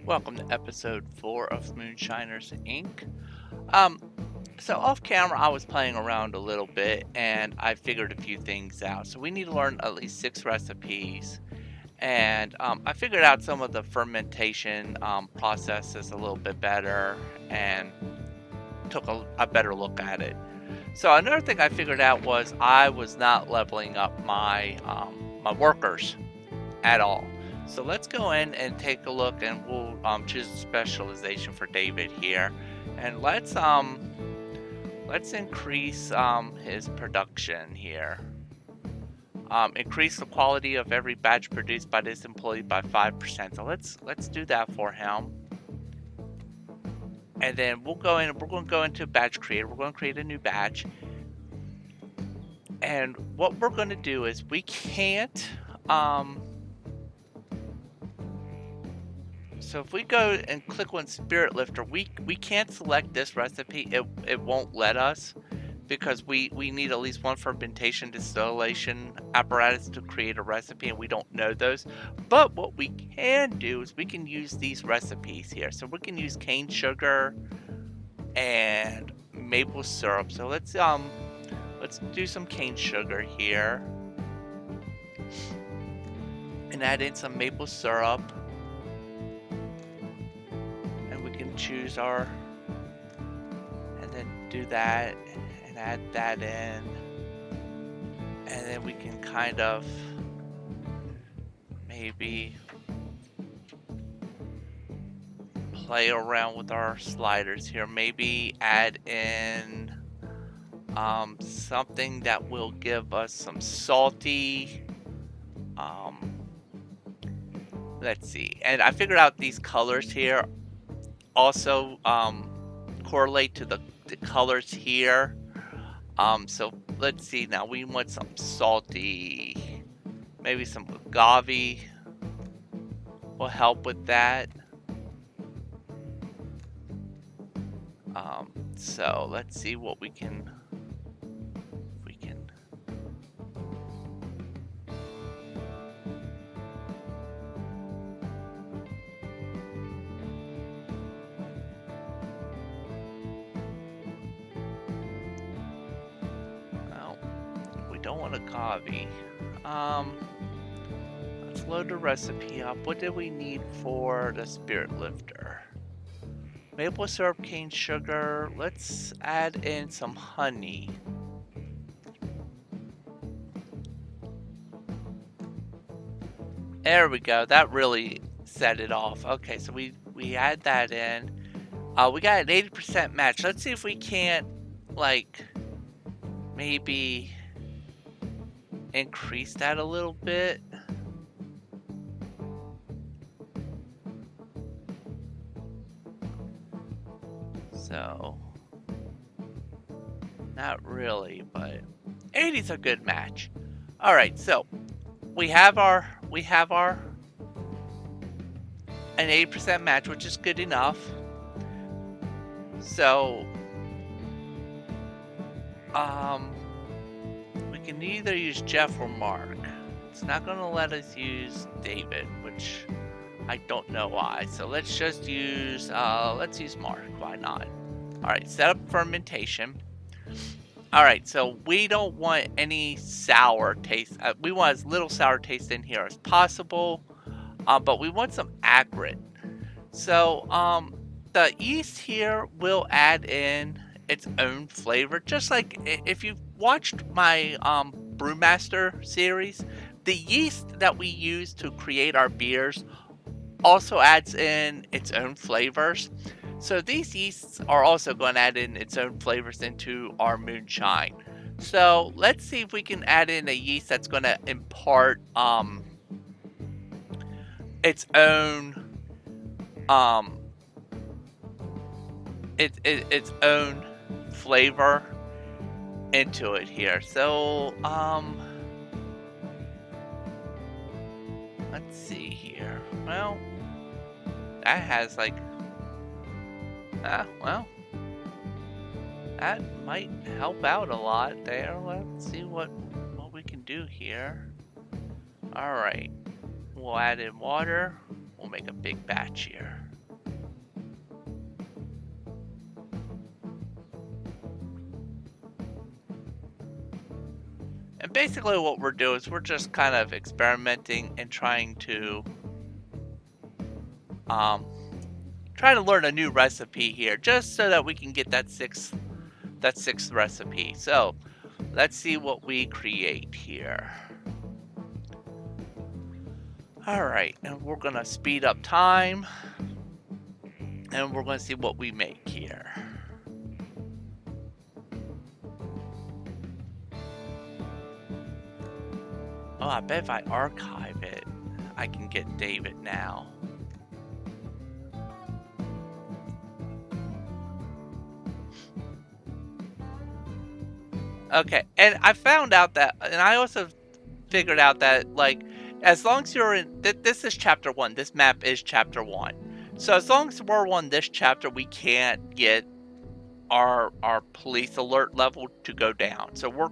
Welcome to episode 4 of Moonshiners Inc. Um, so off camera, I was playing around a little bit and I figured a few things out. So we need to learn at least 6 recipes, and I figured out some of the fermentation processes a little bit better and took a better look at it. So another thing I figured out was I was not leveling up my workers at all. So let's go in and take a look, and we'll choose a specialization for David here, and let's increase his production here. Increase the quality of every batch produced by this employee by 5%. So let's do that for him, and then we'll go in. We're going to go into batch creator. We're going to create a new batch, and what we're going to do is we can't. So if we go and click on Spirit Lifter, we can't select this recipe. It won't let us because we need at least one fermentation distillation apparatus to create a recipe, and we don't know those. But what we can do is we can use these recipes here. So we can use cane sugar and maple syrup. So let's do some cane sugar here and add in some maple syrup. Choose our, and then do that and add that in, and then we can kind of maybe play around with our sliders here, maybe add in something that will give us some salty, let's see, and I figured out these colors here also correlate to the colors here. So let's see, now we want some salty, maybe some agave will help with that. So let's see what we can don't want agave. Let's load the recipe up. What did we need for the Spirit Lifter? Maple syrup, cane sugar. Let's add in some honey. There we go. That really set it off. Okay, so we add that in. We got an 80% match. Let's see if we can't, like, maybe increase that a little bit. So not really, but 80's a good match. All right, so we have our an 80% match, which is good enough. So we can either use Jeff or Mark. It's not going to let us use David, which I don't know why. So let's just use let's use Mark. Why not? All right, set up fermentation. All right, so we don't want any sour taste. We want as little sour taste in here as possible, but we want some acrid. So the yeast here will add in its own flavor, just like if you've watched my Brewmaster series, the yeast that we use to create our beers also adds in its own flavors. So these yeasts are also going to add in its own flavors into our moonshine. So let's see if we can add in a yeast that's going to impart its own its own flavor into it here. So let's see here. Well, that has like well, that might help out a lot there. Let's see what we can do here. All right, we'll add in water. We'll make a big batch here. basically what we're doing is we're just kind of experimenting and trying to learn a new recipe here, just so that we can get that sixth recipe. So let's see what we create here. All right, and we're gonna speed up time, and we're gonna see what we make here. Oh, I bet if I archive it, I can get David now. Okay, and I found out that, and I also figured out that, like, as long as you're in, this is chapter 1, this map is chapter 1. So as long as we're on this chapter, we can't get our police alert level to go down. So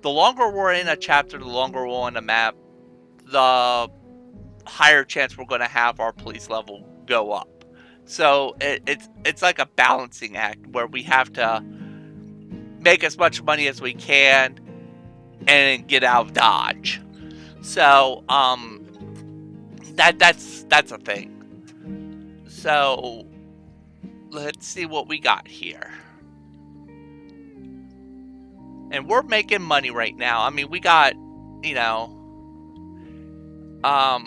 the longer we're in a chapter, the longer we're on a map, the higher chance we're going to have our police level go up. So it's like a balancing act where we have to make as much money as we can and get out of Dodge. So that's a thing. So let's see what we got here. And we're making money right now. I mean, we got, you know, I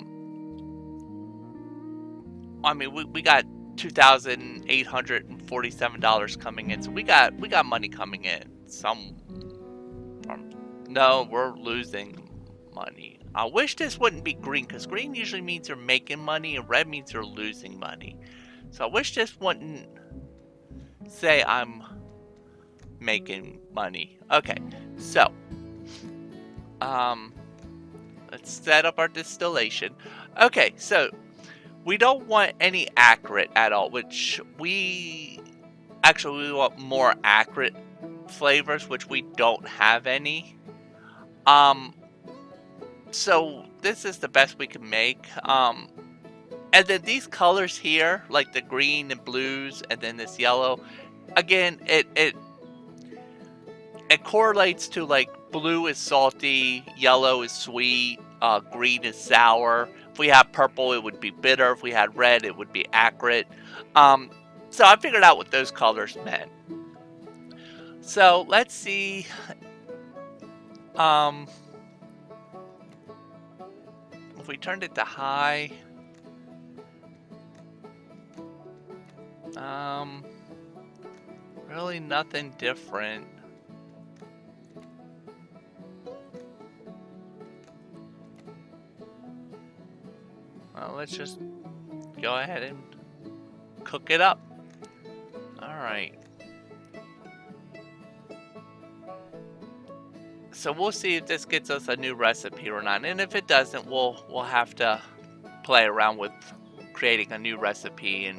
mean, we got $2,847 coming in. So we got money coming in. No, we're losing money. I wish this wouldn't be green, because green usually means you're making money and red means you're losing money. So I wish this wouldn't say I'm making money. Okay, so let's set up our distillation. Okay, so we don't want any accurate at all, which we want more accurate flavors, which we don't have any. So this is the best we can make. And then these colors here, like the green and blues, and then this yellow, again, it correlates to, like, blue is salty, yellow is sweet, green is sour. If we had purple, it would be bitter. If we had red, it would be acrid. So I figured out what those colors meant. So let's see. If we turned it to high, really nothing different. Well, let's just go ahead and cook it up. Alright. So we'll see if this gets us a new recipe or not. And if it doesn't, we'll have to play around with creating a new recipe and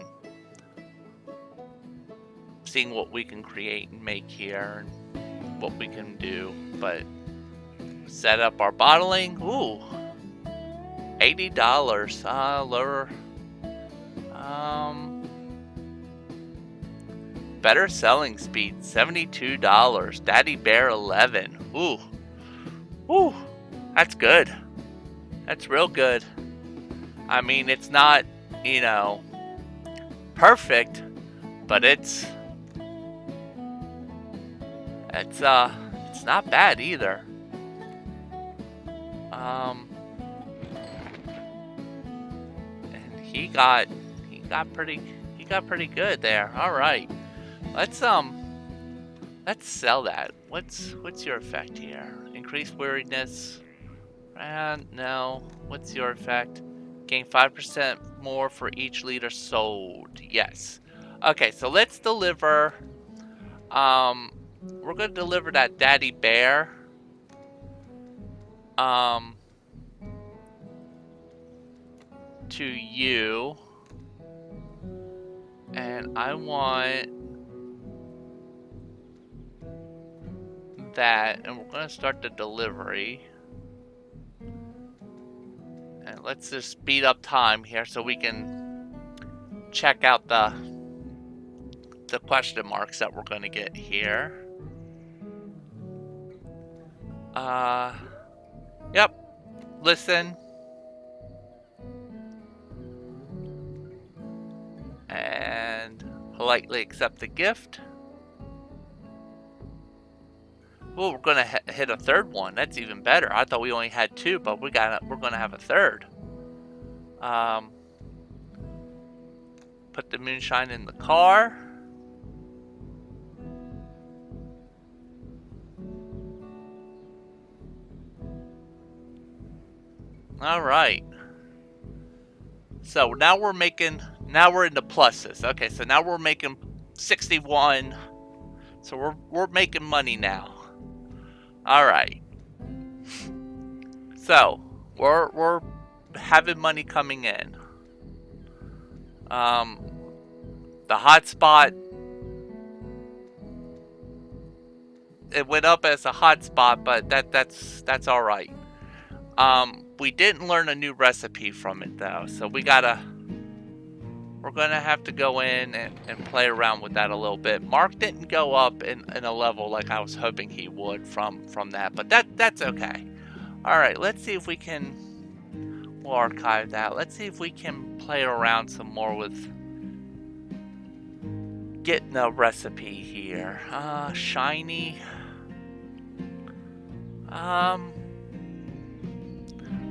seeing what we can create and make here and what we can do. But set up our bottling. Ooh, $80. Lower. Better selling speed, $72. Daddy Bear 11. Ooh. Ooh. That's good. That's real good. I mean, it's not, you know, perfect, but it's not bad either. And he got pretty good there. All right. Let's sell that. What's your effect here? Increased weariness. No. What's your effect? Gain 5% more for each liter sold. Yes. Okay, so let's deliver. We're gonna deliver that Daddy Bear. To you. And I want that, and we're going to start the delivery. And let's just speed up time here so we can check out the question marks that we're going to get here. Yep. Listen. And politely accept the gift. Well, we're gonna hit a third one. That's even better. I thought we only had two, but we're gonna have a third. Put the moonshine in the car. All right. So now we're making. Now we're into pluses. Okay, so now we're making 61. So we're making money now. All right. So we're having money coming in. The hotspot, it went up as a hotspot, but that's all right. We didn't learn a new recipe from it though, so we're gonna have to go in and play around with that a little bit. Mark didn't go up in a level like I was hoping he would from that, but that's okay. All right, let's see if we can. We'll archive that. Let's see if we can play around some more with getting a recipe here. Shiny.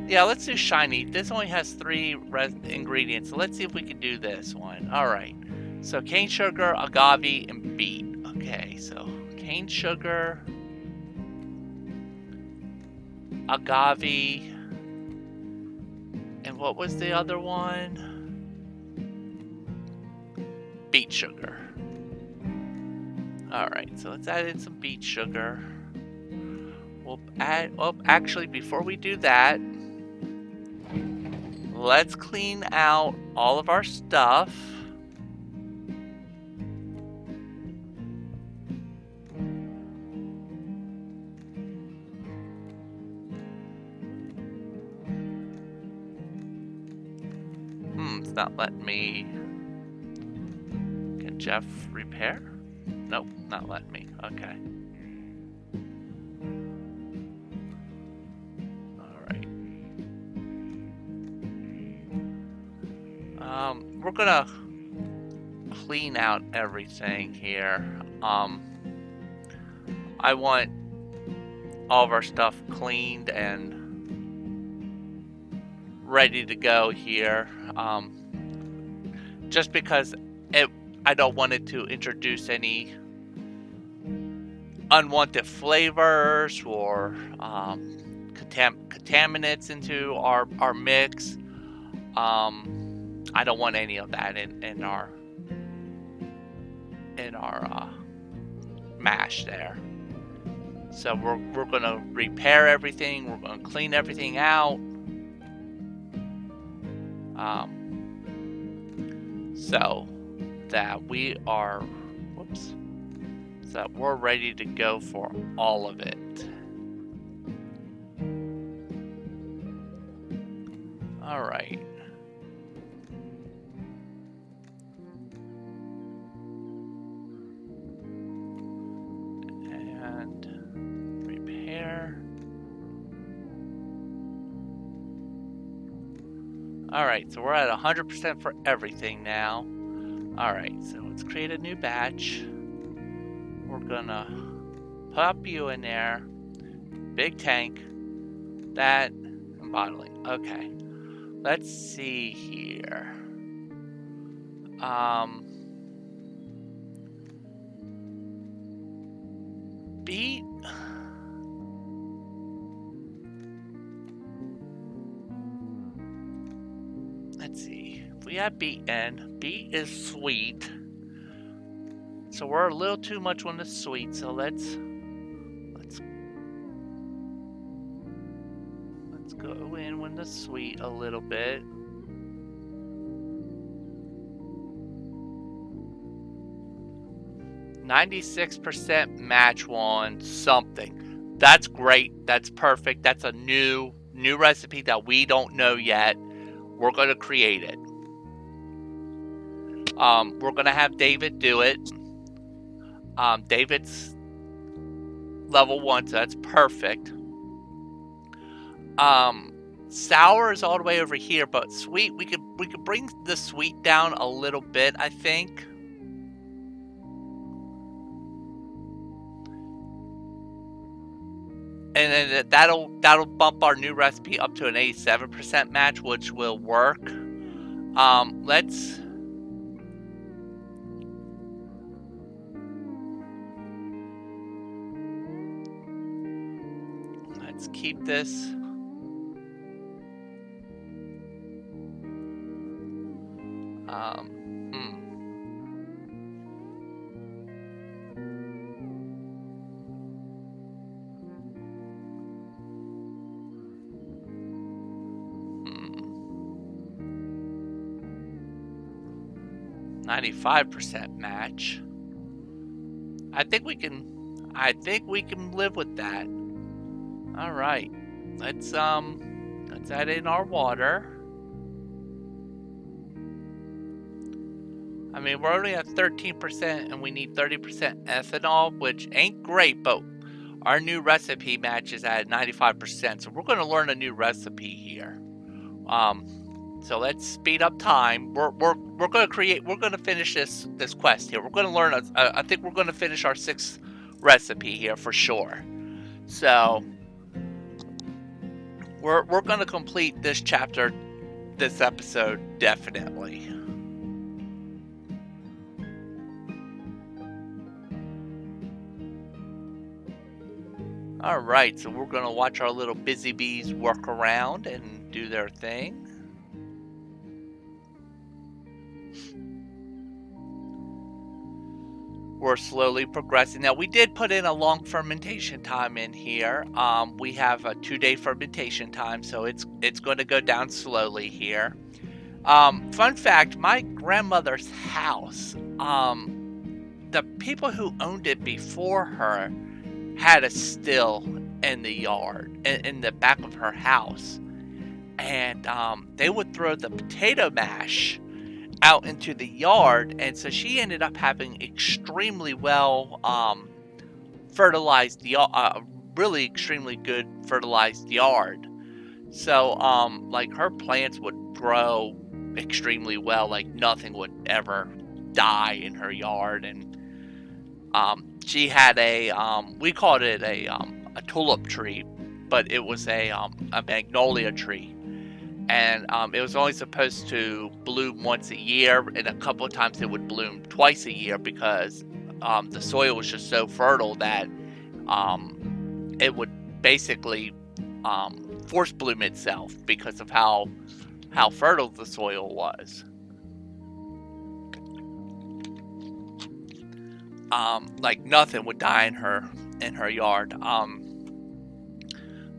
Yeah, let's do shiny. This only has 3 ingredients, so let's see if we can do this one. All right. So cane sugar, agave, and beet. Okay, so cane sugar, agave, and what was the other one? Beet sugar. All right, so let's add in some beet sugar. We'll add. Oh, actually, before we do that, let's clean out all of our stuff. It's not letting me. Can Jeff repair? Nope, not letting me. Okay. We're gonna clean out everything here. I want all of our stuff cleaned and ready to go here. Just because I don't want it to introduce any unwanted flavors or contaminants into our mix. I don't want any of that in our mash there. So we're gonna repair everything. We're gonna clean everything out. So that we are, so that we're ready to go for all of it. All right. Alright, so we're at 100% for everything now. Alright, so let's create a new batch. We're gonna pop you in there. Big tank. That and bottling. Okay. Let's see here. Beet. Let's see. If we have beet in, beet is sweet. So we're a little too much on the sweet, so let's go in with the sweet a little bit. %, match on something. That's great. That's perfect. That's a new recipe that we don't know yet. We're going to create it. We're going to have David do it. David's level 1, so that's perfect. Sour is all the way over here, but sweet, we could bring the sweet down a little bit, I think. And then that'll bump our new recipe up to an 87% match, which will work. Let's keep this. 95% match. I think we can live with that. All right. Let's add in our water. I mean, we're only at 13% and we need 30% ethanol, which ain't great, but our new recipe matches at 95%. So we're going to learn a new recipe here. So let's speed up time. We're going to finish this quest here. We're going to learn I think we're going to finish our 6th recipe here for sure. So we're going to complete this chapter, this episode, definitely. Alright, so we're going to watch our little busy bees work around and do their thing. We're slowly progressing. Now, we did put in a long fermentation time in here. We have a 2-day fermentation time, so it's going to go down slowly here. Fun fact, my grandmother's house, the people who owned it before her had a still in the yard, in the back of her house. And they would throw the potato mash out into the yard, and so she ended up having extremely well fertilized, really extremely good fertilized yard. So like her plants would grow extremely well, like nothing would ever die in her yard. And she had we called it a tulip tree, but it was a magnolia tree. And it was only supposed to bloom once a year, and a couple of times it would bloom twice a year because the soil was just so fertile that it would basically force bloom itself because of how fertile the soil was. Like nothing would die in her yard.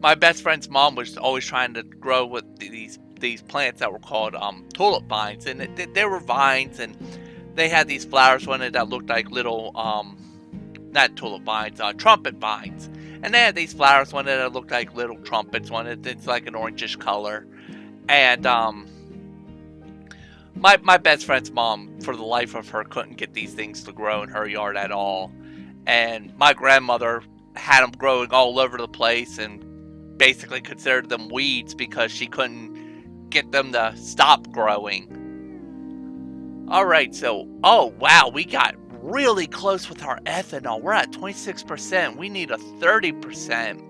My best friend's mom was always trying to grow with these plants that were called tulip vines, and they were vines, and they had these flowers on it that looked like little not tulip vines, trumpet vines, and they had these flowers on it that looked like little trumpets on it. It's like an orangish color, and my best friend's mom, for the life of her, couldn't get these things to grow in her yard at all, and my grandmother had them growing all over the place and basically considered them weeds because she couldn't get them to stop growing. Alright, so, oh wow, we got really close with our ethanol. We're at 26%. We need a 30%.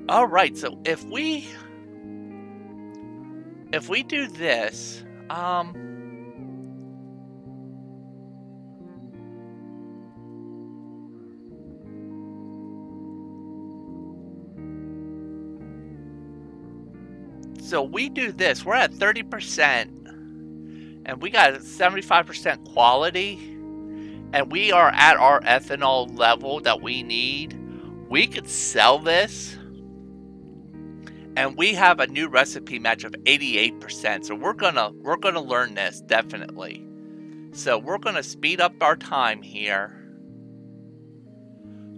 Alright, so if we do this, so we do this, we're at 30%, and we got 75% quality, and we are at our ethanol level that we need. We could sell this, and we have a new recipe match of 88%, so we're gonna learn this, definitely. So we're gonna speed up our time here.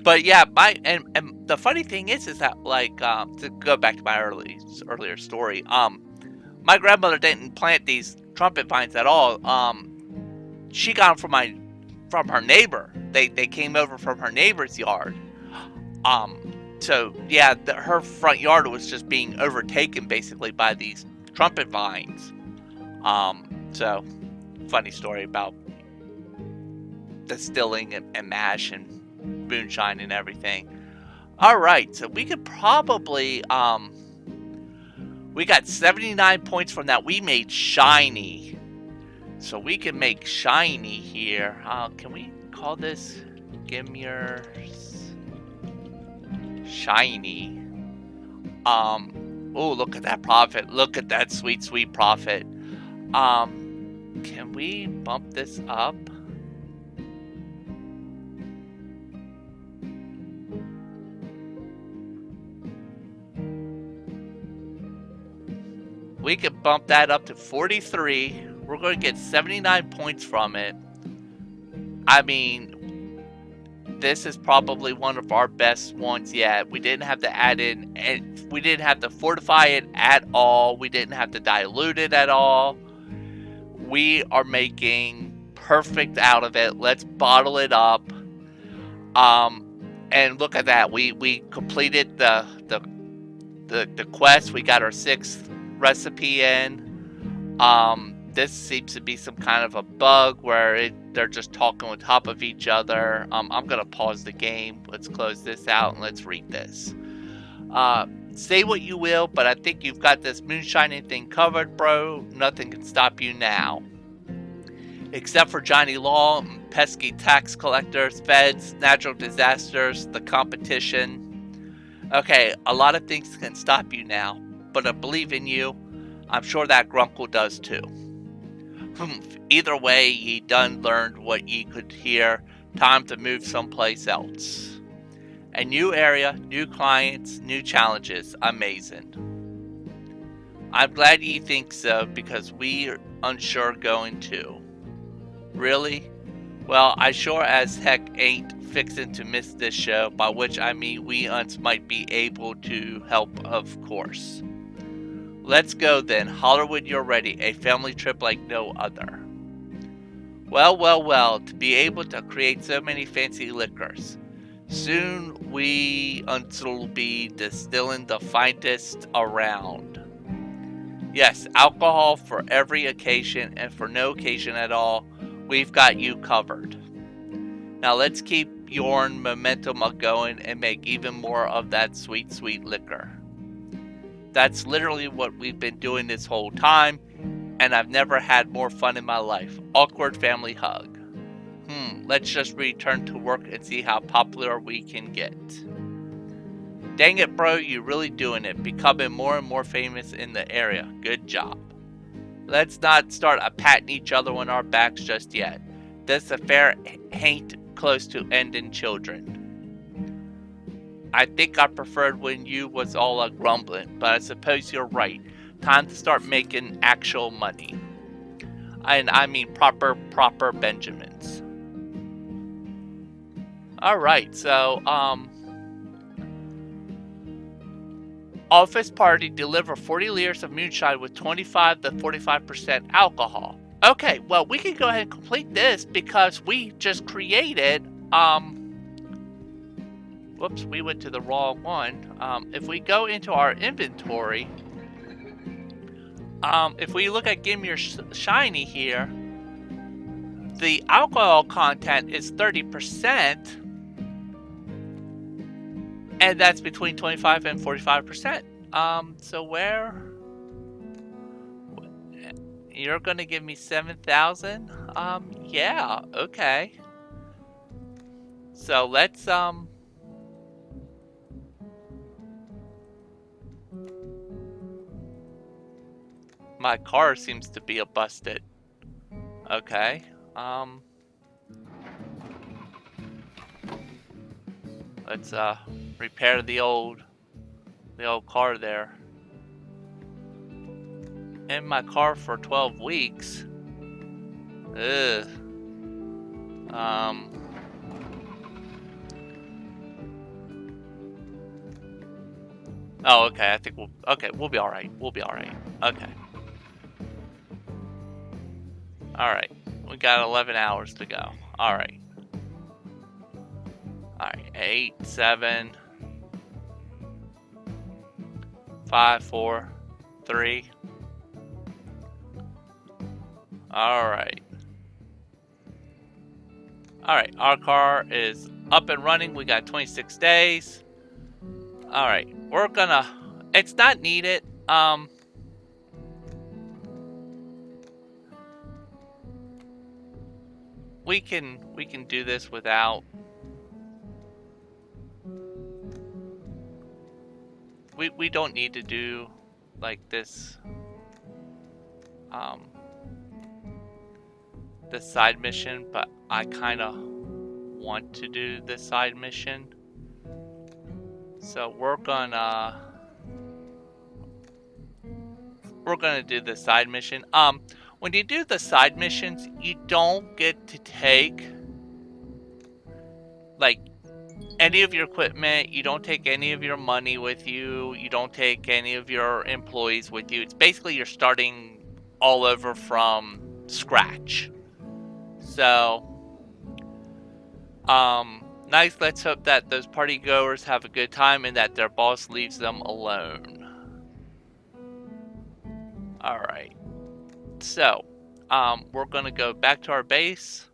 But yeah, and the funny thing is that, like, to go back to my earlier story, my grandmother didn't plant these trumpet vines at all. She got them from her neighbor. They came over from her neighbor's yard. So yeah, her front yard was just being overtaken basically by these trumpet vines. So funny story about distilling and mash and moonshine and everything. All right, so we could probably we got 79 points from that. We made shiny, so we can make shiny here. Can we call this Gimmer's shiny? Oh, look at that profit. Look at that sweet, sweet profit. Can we bump this up? We could bump that up to 43. We're going to get 79 points from it. I mean, this is probably one of our best ones yet. We didn't have to add in, and we didn't have to fortify it at all. We didn't have to dilute it at all. We are making perfect out of it. Let's bottle it up. And look at that. We completed the quest. We got our 6th recipe in. This seems to be some kind of a bug where they're just talking on top of each other. I'm gonna pause the game. Let's close this out and let's read this. Say what you will, but I think you've got this moonshining thing covered, bro. Nothing can stop you now. Except for Johnny Law, pesky tax collectors, feds, natural disasters, the competition. Okay, a lot of things can stop you now, but I believe in you. I'm sure that Grunkle does too. Either way, ye done learned what ye could hear. Time to move someplace else. A new area, new clients, new challenges. Amazing. I'm glad ye think so, because we're unsure going to. Really? Well, I sure as heck ain't fixin' to miss this show, by which I mean we uns might be able to help, of course. Let's go then. Hollywood, you're ready. A family trip like no other. Well, well, well, to be able to create so many fancy liquors. Soon we uns'll be distilling the finest around. Yes, alcohol for every occasion, and for no occasion at all, we've got you covered. Now let's keep your momentum going and make even more of that sweet, sweet liquor. That's literally what we've been doing this whole time, and I've never had more fun in my life. Awkward family hug. Let's just return to work and see how popular we can get. Dang it, bro, you're really doing it. Becoming more and more famous in the area. Good job. Let's not start patting each other on our backs just yet. This affair ain't close to ending children. I think I preferred when you was all grumbling, but I suppose you're right. Time to start making actual money. And I mean proper Benjamins. Alright, so, office party, deliver 40 liters of moonshine with 25 to 45% alcohol. Okay, well, we can go ahead and complete this because we just created, whoops, we went to the wrong one. If we go into our inventory, if we look at Give Me Your Shiny here, the alcohol content is 30%, and that's between 25 and 45%. So where? You're gonna give me 7,000? Yeah, okay. So let's, my car seems to be a busted. Okay, let's, repair the old car there. In my car for 12 weeks. Ugh. Oh, okay. I think we'll be all right. We'll be all right. Okay. All right. We got 11 hours to go. All right. Alright, 8, 7, 5, 4, 3. Alright. Alright, our car is up and running. We got 26 days. Alright, we're gonna... It's not needed. We can do this without... We don't need to do like this this side mission, but I kind of want to do this side mission. So we're gonna do the side mission. When you do the side missions, you don't get to take like any of your equipment, you don't take any of your money with you, you don't take any of your employees with you. It's basically you're starting all over from scratch. So, nice, let's hope that those party goers have a good time and that their boss leaves them alone. Alright. So, we're gonna go back to our base.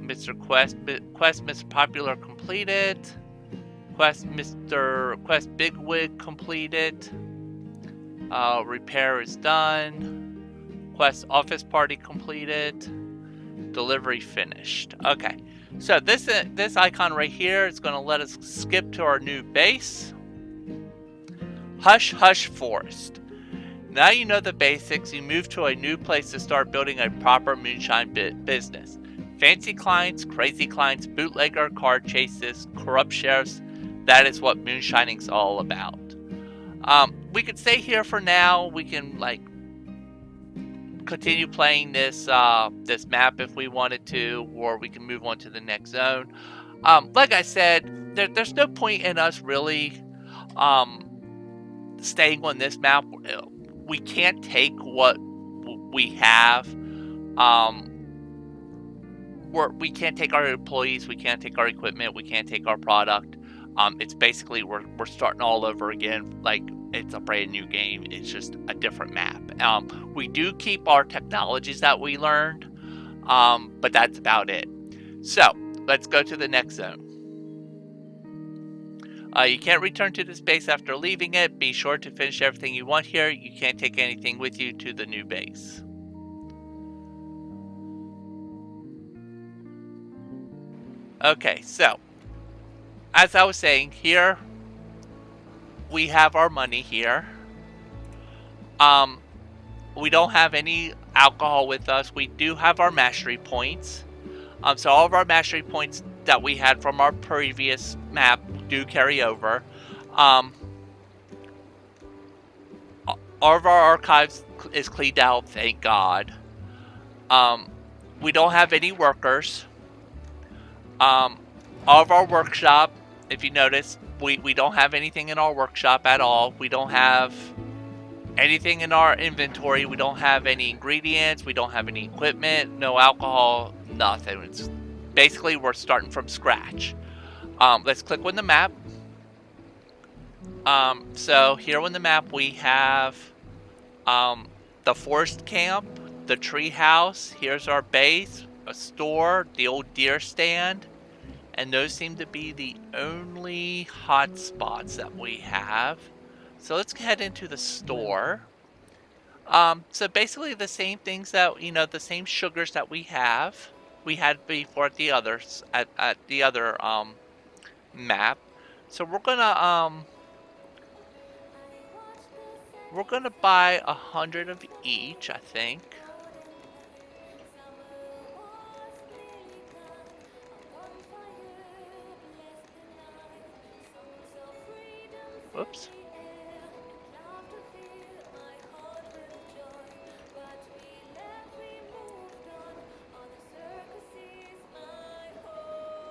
Mr. Quest Mr. Popular completed. Quest Bigwig completed. Repair is done. Quest Office Party completed. Delivery finished. Okay, so this icon right here is going to let us skip to our new base. Hush Hush Forest. Now you know the basics. You move to a new place to start building a proper Moonshine business. Fancy clients, crazy clients, bootlegger, car chases, corrupt sheriffs. That is what Moonshining's all about. We could stay here for now. We can like continue playing this this map if we wanted to, or we can move on to the next zone. Like I said, there's no point in us really staying on this map. We can't take what we have. We can't take our employees, we can't take our equipment, we can't take our product. It's basically we're starting all over again. Like it's a brand new game. It's just a different map. We do keep our technologies that we learned, but that's about it. So let's go to the next zone. You can't return to this base after leaving it. Be sure to finish everything you want here. You can't take anything with you to the new base. Okay, so as I was saying, here we have our money here. We don't have any alcohol with us. We do have our mastery points. So all of our mastery points that we had from our previous map do carry over. All of our archives is cleaned out, thank God. We don't have any workers. All of our workshop, if you notice, we don't have anything in our workshop at all. We don't have anything in our inventory. We don't have any ingredients. We don't have any equipment, no alcohol, nothing. It's basically we're starting from scratch. Let's click on the map. So here on the map we have the forest camp, the tree house. Here's our base, a store, the old deer stand. And those seem to be the only hot spots that we have. So let's head into the store. So basically the same things that, the same sugars that we had before at the others, at the other map. So we're gonna buy 100 of each, I think. Whoops.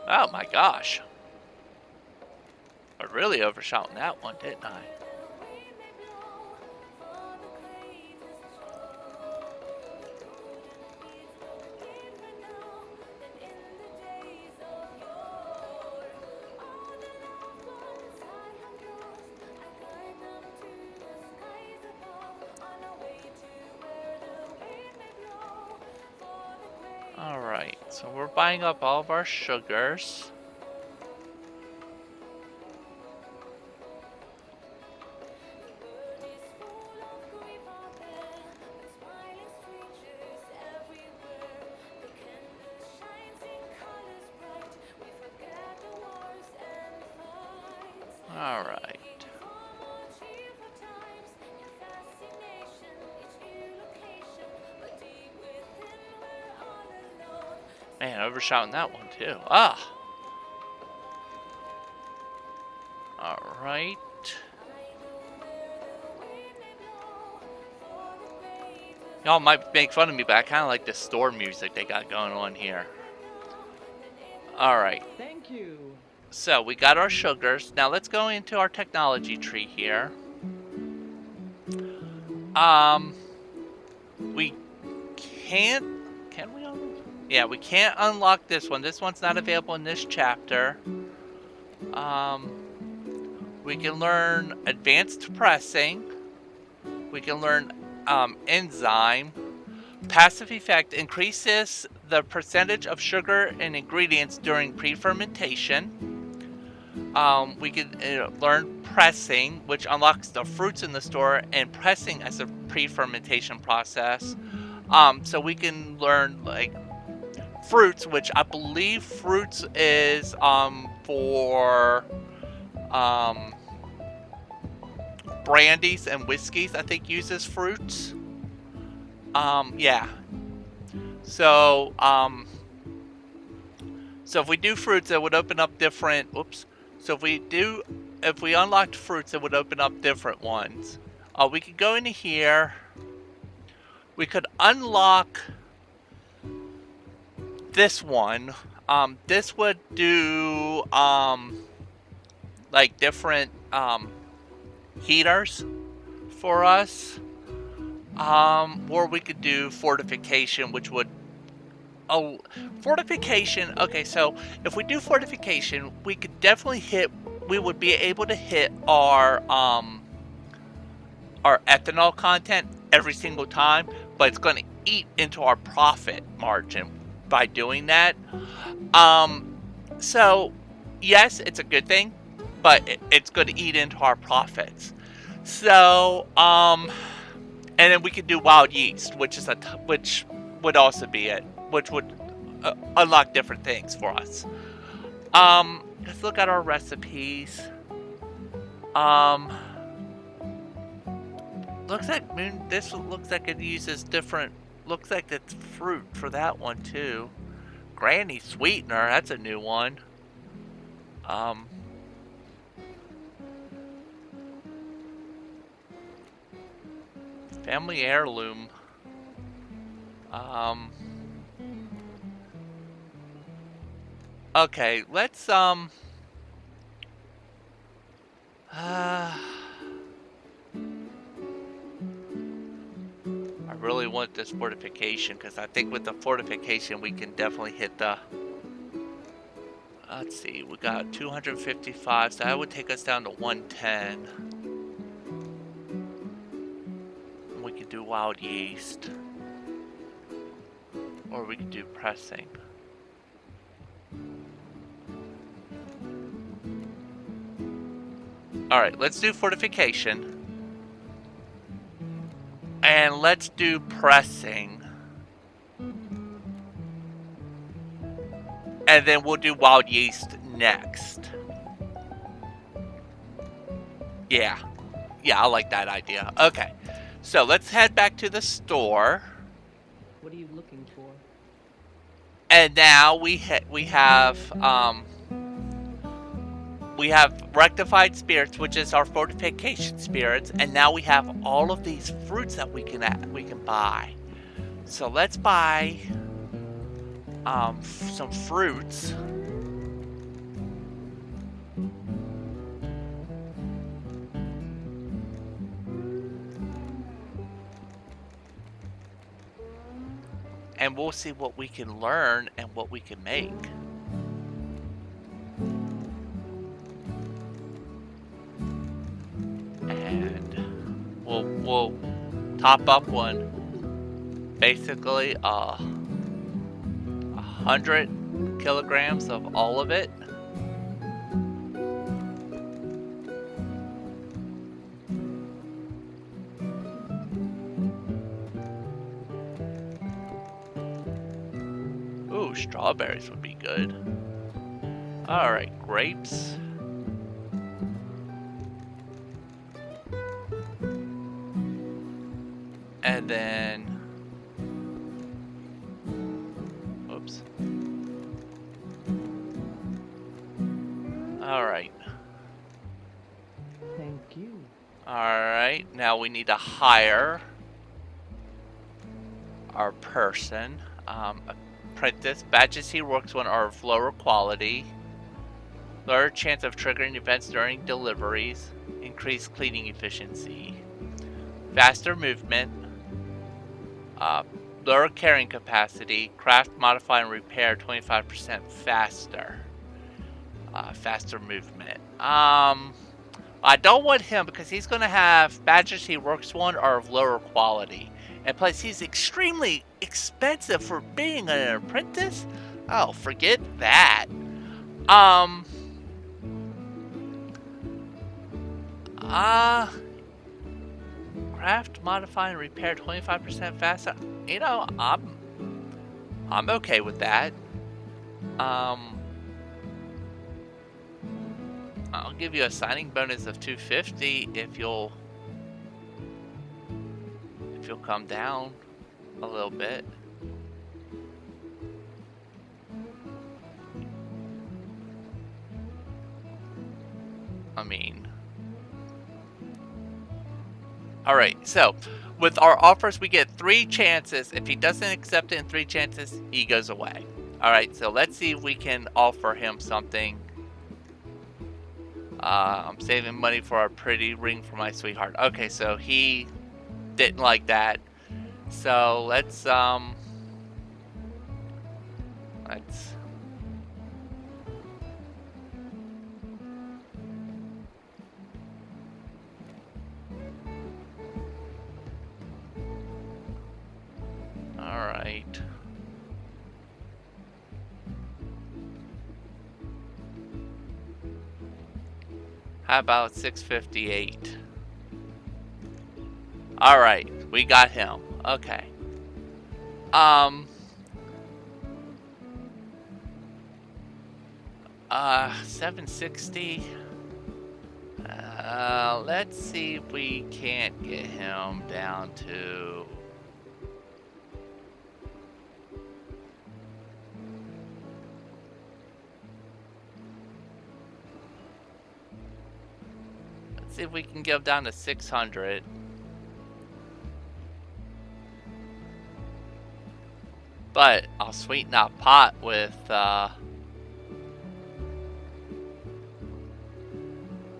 Oh my gosh. I really overshot on that one, didn't I? So we're buying up all of our sugars. All right. Man, overshot that one too. Ah. All right. Y'all might make fun of me, but I kind of like the store music they got going on here. All right. Thank you. So we got our sugars. Now let's go into our technology tree here. We can't. Can we? Yeah, we can't unlock this one. This one's not available in this chapter. We can learn advanced pressing. We can learn enzyme. Passive effect increases the percentage of sugar and ingredients during pre-fermentation. We can learn pressing, which unlocks the fruits in the store, and pressing as a pre-fermentation process. So we can learn like fruits, which I believe fruits is for brandies and whiskeys. I think uses fruits. Yeah. So so if we do fruits, it would open up different. Oops. So if we unlocked fruits, it would open up different ones. We could go into here. We could unlock this one. This would do like different heaters for us. Or we could do fortification, which would fortification. Okay, so if we do fortification, we could definitely hit. We would be able to hit our ethanol content every single time, but it's going to eat into our profit margin by doing that. So yes, it's a good thing, but it's going to eat into our profits. So and then we could do wild yeast, which would also be it, which would unlock different things for us. Let's look at our recipes. Looks like this looks like it uses different. Looks like it's fruit for that one too. Granny sweetener, that's a new one. Family heirloom. Okay, let's I really want this fortification because I think with the fortification we can definitely hit the. Let's see, we got 255, so that would take us down to 110. And we could do wild yeast. Or we could do pressing. Alright, let's do fortification. And let's do pressing. And then we'll do wild yeast next. Yeah. Yeah, I like that idea. Okay. So let's head back to the store. What are you looking for? And now we have rectified spirits, which is our fortification spirits, and now we have all of these fruits that we can buy. So let's buy some fruits. And we'll see what we can learn and what we can make. And we'll top up one. Basically, 100 kilograms of all of it. Ooh, strawberries would be good. Alright, grapes. And then... Oops. Alright. Thank you. Alright, now we need to hire our person. Apprentice. Badges he works on are of lower quality. Lower chance of triggering events during deliveries. Increased cleaning efficiency. Faster movement. Lower carrying capacity. Craft, modify, and repair 25% faster. Faster movement. I don't want him because he's going to have badges he works on are of lower quality. And plus, he's extremely expensive for being an apprentice. Oh, forget that. Craft, modify, and repair 25% faster. You know, I'm okay with that. I'll give you a signing bonus of 250 if you'll come down a little bit. I mean, all right, so with our offers we get 3 chances. If he doesn't accept it in 3 chances, he goes away. All right, so let's see if we can offer him something. I'm saving money for a pretty ring for my sweetheart. Okay, so he didn't like that. So let's all right. How about 658? All right, we got him. Okay. 760. Let's see if we can't get him down to... Let's see if we can get him down to 600. But I'll sweeten that pot with a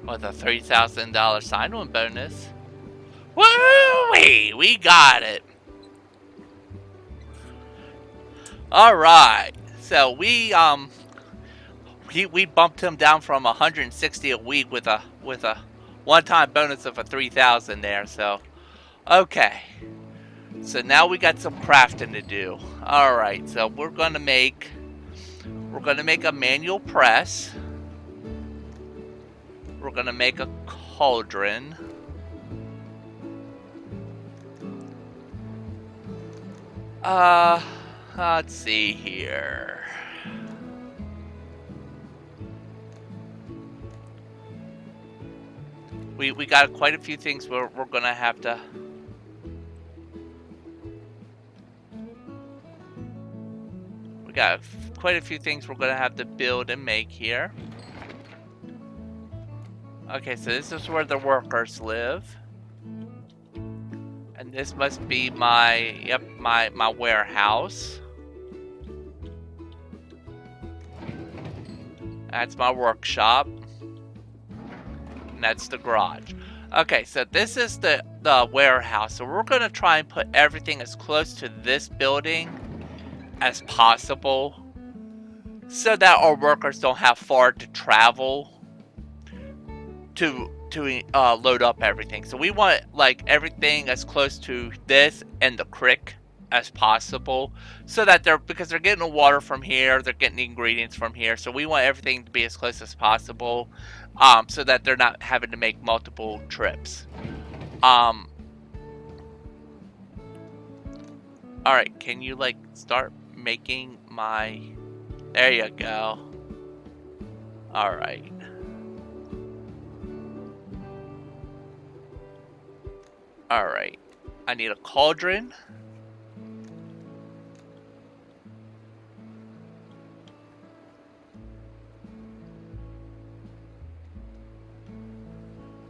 $3,000 sign-on bonus. Woo-wee! We got it. All right. So we bumped him down from 160 a week with a one-time bonus of a 3,000 there. So okay. So now we got some crafting to do. All right. So we're gonna make a manual press. We're gonna make a cauldron. Let's see here. We got quite a few things we're gonna have to. We got quite a few things we're gonna have to build and make here. Okay, so this is where the workers live. And this must be my warehouse. That's my workshop. And that's the garage. Okay, so this is the warehouse. So we're gonna try and put everything as close to this building as possible, so that our workers don't have far to travel to load up everything. So we want like everything as close to this and the creek as possible, so that because they're getting the water from here, they're getting the ingredients from here, so we want everything to be as close as possible, so that they're not having to make multiple trips. All right, can you like start making my? There you go. All right. All right. I need a cauldron.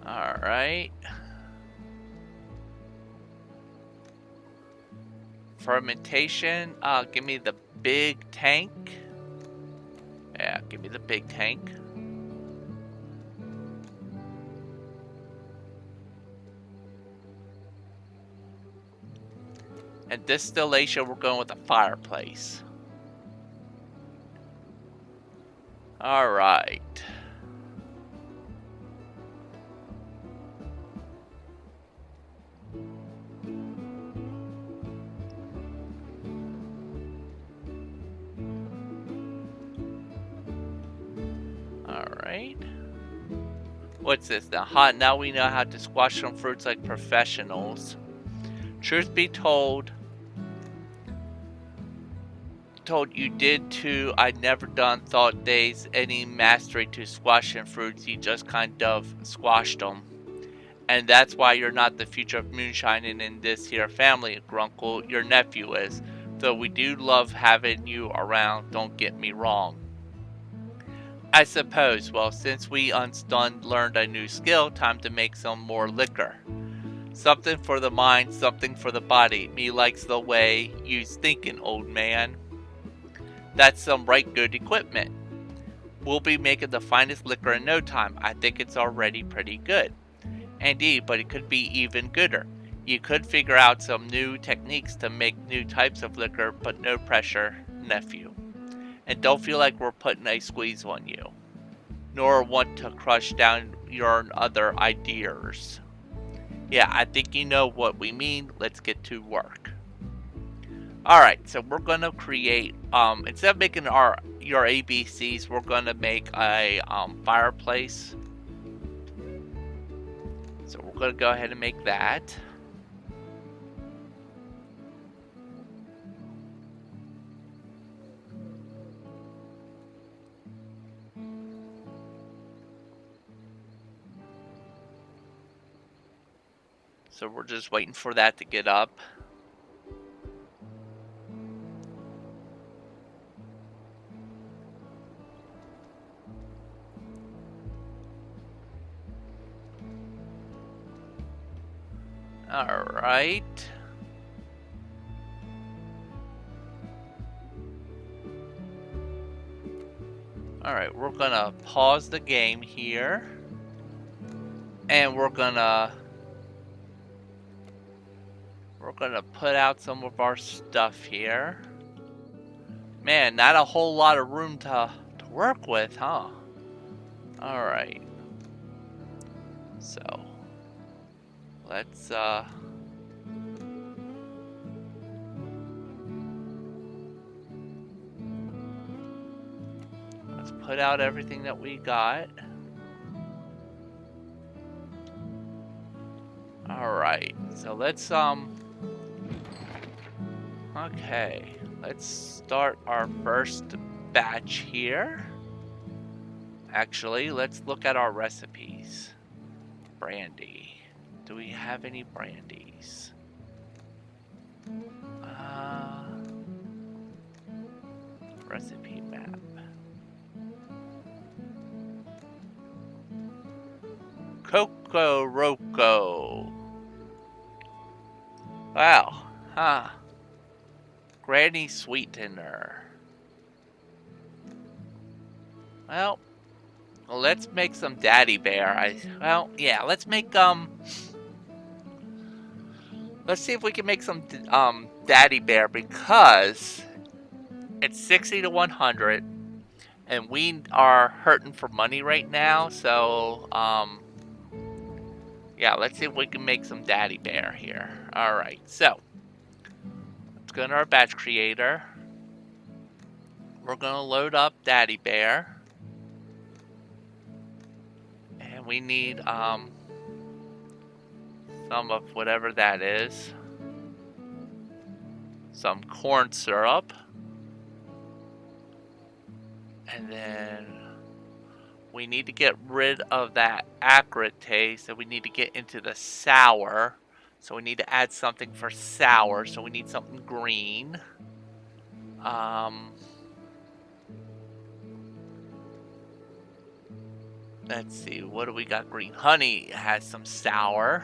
All right. Fermentation. Give me the big tank. Yeah, give me the big tank. And distillation, we're going with a fireplace. All right. All right. What's this now? Now we know how to squash some fruits like professionals. Truth be told you did too. I'd never done thought days any mastery to squashing fruits. You just kind of squashed them. And that's why you're not the future of moonshining in this here family, Grunkle. Your nephew is. Though we do love having you around, don't get me wrong. I suppose, well, since we unstunned learned a new skill, time to make some more liquor. Something for the mind, something for the body. Me likes the way you's thinking, old man. That's some right good equipment. We'll be making the finest liquor in no time. I think it's already pretty good. Indeed, but it could be even gooder. You could figure out some new techniques to make new types of liquor, but no pressure, nephew. And don't feel like we're putting a squeeze on you, nor want to crush down your other ideas. Yeah, I think you know what we mean. Let's get to work. Alright, so we're going to create, instead of making your ABCs, we're going to make a fireplace. So we're going to go ahead and make that. So we're just waiting for that to get up. Alright. Alright, we're gonna pause the game here. And we're gonna put out some of our stuff here. Man, not a whole lot of room to work with, huh? Alright. So let's put out everything that we got. Alright, so let's okay, let's start our first batch here. Actually, let's look at our recipes. Brandy. Do we have any brandies? Recipe map. Coco Roco. Wow, huh. Granny Sweetener. Well, let's make some Daddy Bear. Let's make let's see if we can make some Daddy Bear, because it's 60 to 100 and we are hurting for money right now, so yeah, let's see if we can make some Daddy Bear here. Alright, so Let's go to our batch creator. We're gonna load up Daddy Bear. And we need some of whatever that is. Some corn syrup. And then we need to get rid of that acrid taste, and we need to get into the sour. So we need to add something for sour. So we need something green. Let's see, what do we got green? Honey has some sour.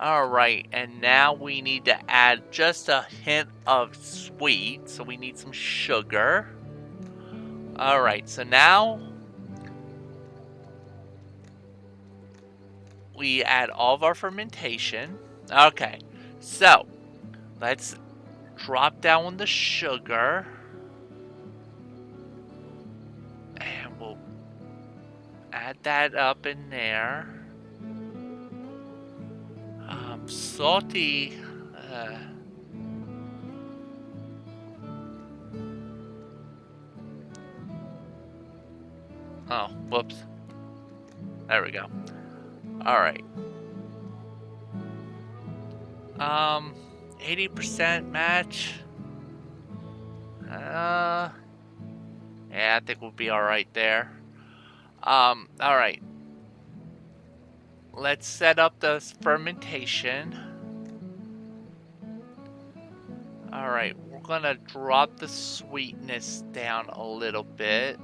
Alright, and now we need to add just a hint of sweet. So we need some sugar. Alright, so now we add all of our fermentation. Okay, so let's drop down the sugar. And we'll add that up in there. Salty. Oh, whoops. There we go. Alright. 80% match. Yeah, I think we'll be alright there. Alright. Let's set up the fermentation. Alright, we're gonna drop the sweetness down a little bit.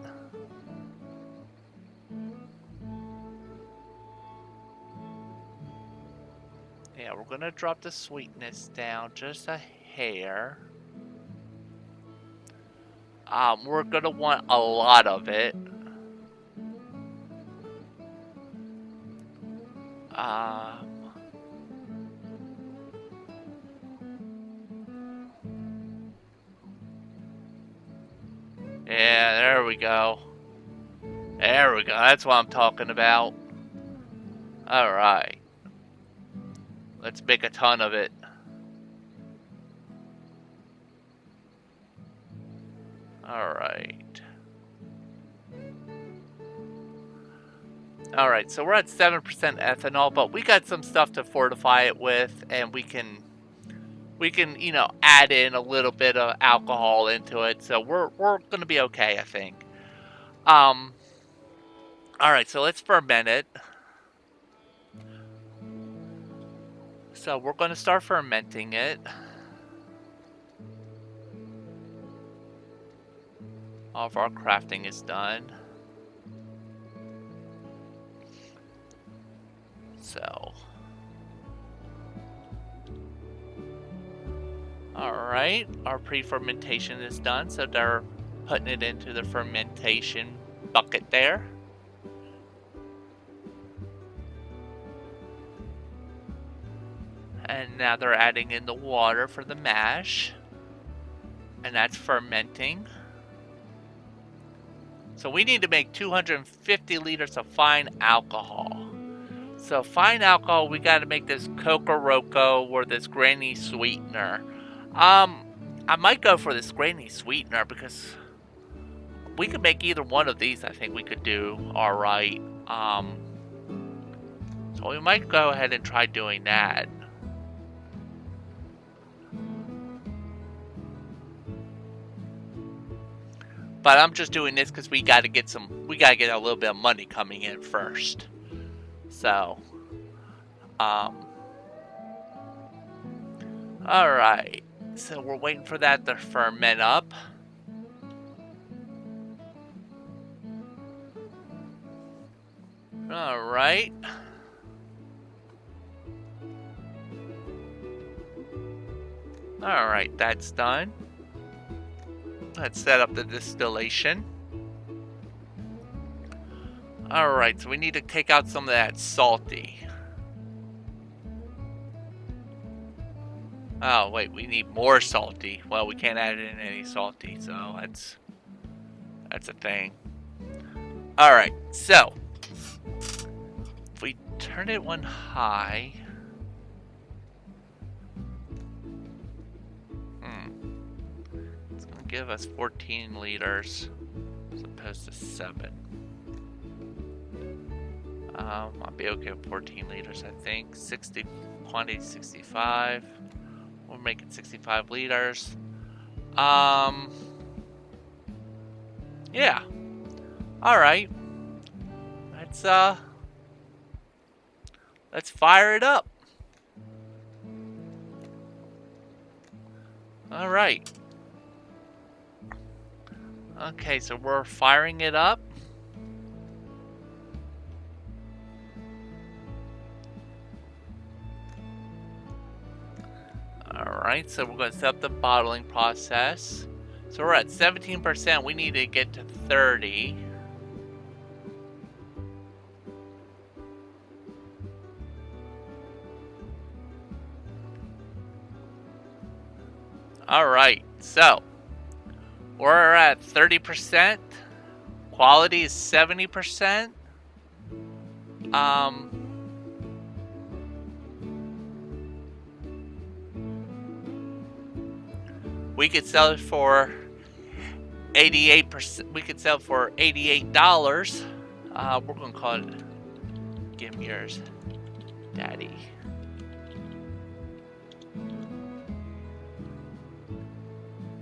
Yeah, we're gonna drop the sweetness down just a hair. We're gonna want a lot of it. Yeah, there we go. There we go. That's what I'm talking about. Alright. Let's make a ton of it. Alright. Alright, so we're at 7% ethanol, but we got some stuff to fortify it with, and we can, you know, add in a little bit of alcohol into it, so we're gonna be okay, I think. Alright, so let's ferment it. So we're gonna start fermenting it. All of our crafting is done. So. Alright, our pre-fermentation is done, so they're putting it into the fermentation bucket there. And now they're adding in the water for the mash. And that's fermenting. So we need to make 250 liters of fine alcohol. So fine alcohol, we got to make this Cocoroco or this granny sweetener. I might go for this granny sweetener because we could make either one of these. I think we could do all right. So we might go ahead and try doing that. But I'm just doing this because we got to get a little bit of money coming in first. So, alright. So we're waiting for that to ferment up. Alright. Alright, that's done. Let's set up the distillation. Alright, so we need to take out some of that salty. Oh, wait, we need more salty. Well, we can't add in any salty, so that's a thing. Alright, so if we turn it one high, give us 14 liters as opposed to 7. I'll be okay with 14 liters, I think. 60 quantity 65. We'll make it 65 liters. Yeah. All right. Let's fire it up. All right. Okay, so we're firing it up. Alright, so we're going to set up the bottling process. So we're at 17%. We need to get to 30. Alright, so we're at 30%. Quality is 70%. We could sell it for 88%. We could sell it for $88. We're gonna call it Give Me Yours, Daddy.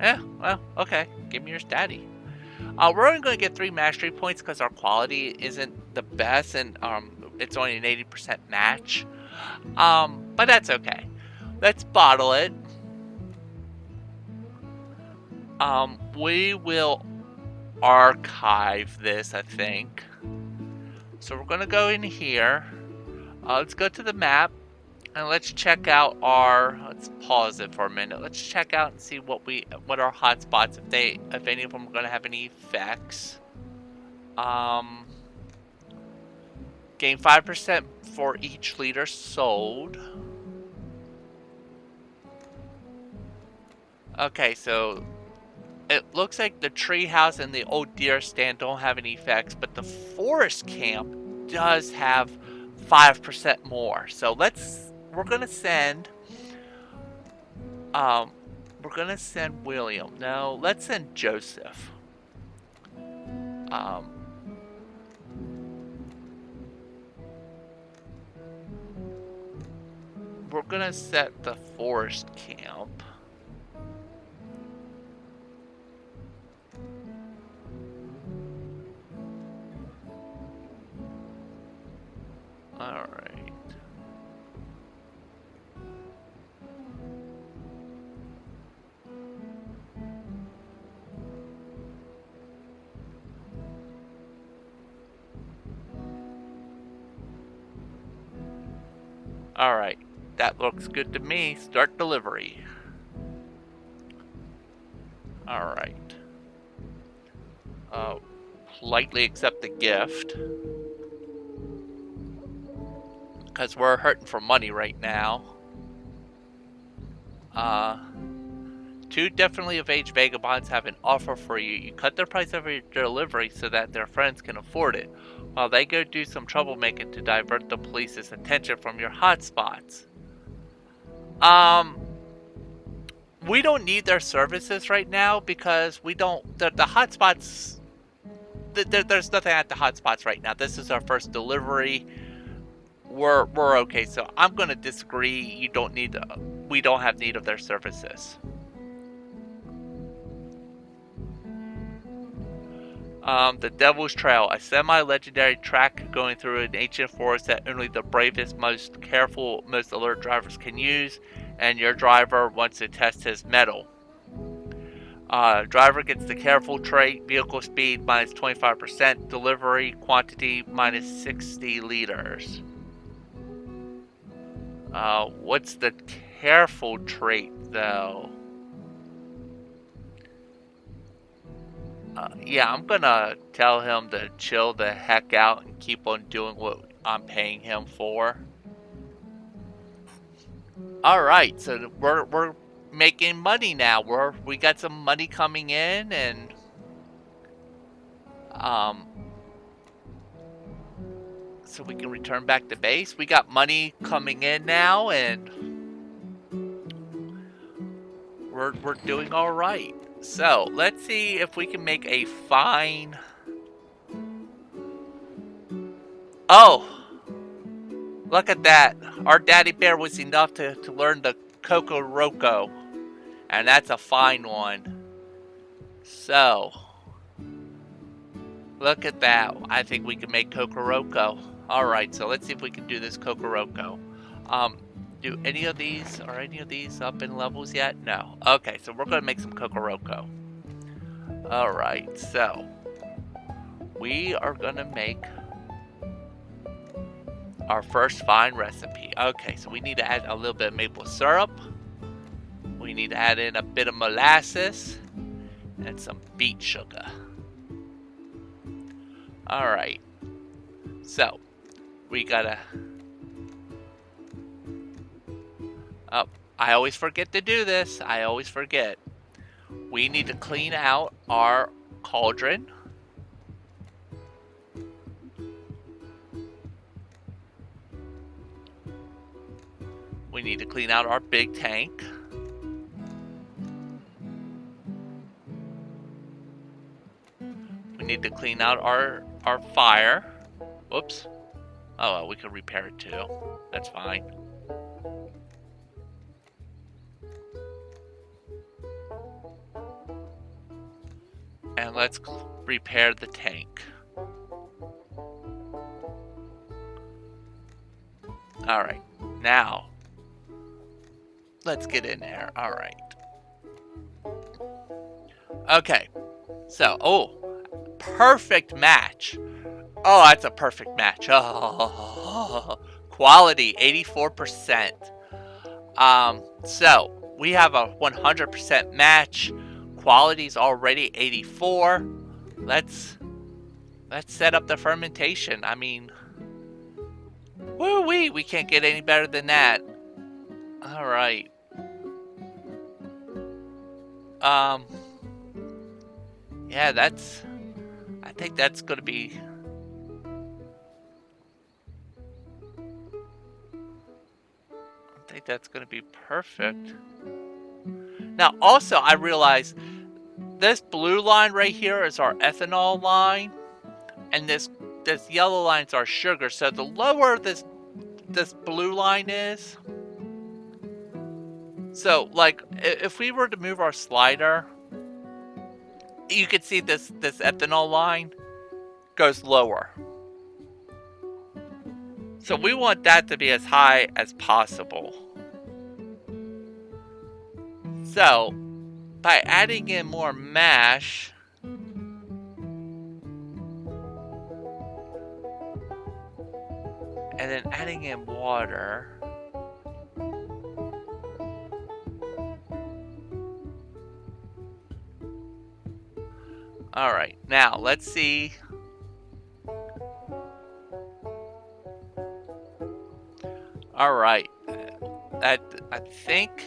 Yeah, well, okay. Give Me Yours, Daddy. We're only gonna get 3 mastery points because our quality isn't the best, and it's only an 80% match. But that's okay. Let's bottle it. We will archive this, I think. So we're gonna go in here. Let's go to the map and let's check out our. Let's pause it for a minute. Let's check out and see what our hotspots, if any of them are gonna have any effects. Gain 5% for each liter sold. Okay, so it looks like the treehouse and the old deer stand don't have any effects, but the forest camp does have 5% more. So we're gonna send William. No, let's send Joseph. We're gonna set the forest camp. Alright. Alright. That looks good to me. Start delivery. Alright. Politely accept the gift. Because we're hurting for money right now. 2 definitely of age vagabonds have an offer for you. You cut the price of your delivery so that their friends can afford it, while they go do some troublemaking to divert the police's attention from your hotspots. We don't need their services right now because we don't. The hotspots. There's nothing at the hotspots right now. This is our first delivery. We're okay. So I'm gonna disagree. We don't have need of their services. The Devil's Trail, a semi-legendary track going through an ancient forest that only the bravest, most careful, most alert drivers can use, and your driver wants to test his mettle. Driver gets the careful trait, vehicle speed minus 25%, delivery quantity minus 60 liters. What's the careful trait, though? Yeah, I'm gonna tell him to chill the heck out and keep on doing what I'm paying him for. Alright, so we're making money now. We got some money coming in, and so we can return back to base. We got money coming in now, and we're doing all right. So let's see if we can make a fine. Oh, look at that. Our daddy bear was enough to learn the Coco Roco. And that's a fine one. So, look at that. I think we can make Coco Roco. Alright, so let's see if we can do this Coco Roco. Do any of these, are any of these up in levels yet? No. Okay, so we're going to make some Coco Roco. Alright, so we are going to make our first fine recipe. Okay, so we need to add a little bit of maple syrup. We need to add in a bit of molasses and some beet sugar. Alright, so we gotta... Oh, I always forget to do this. I always forget. We need to clean out our cauldron. We need to clean out our big tank. We need to clean out our fire. Whoops. Oh, well, we can repair it too. That's fine. And let's repair the tank. Alright, now let's get in there. Alright. Okay, so, oh, perfect match. Oh, that's a perfect match. Oh, quality 84%. So we have a 100% match. Quality's already 84. Let's set up the fermentation. I mean, woo-wee, we can't get any better than that. All right. Yeah, I think that's gonna be. I think that's gonna be perfect. Now, also, I realize this blue line right here is our ethanol line, and this yellow line is our sugar. So the lower this blue line is, so like if we were to move our slider, you could see this ethanol line goes lower. So we want that to be as high as possible. So by adding in more mash, and then adding in water, alright, now let's see. Alright, I think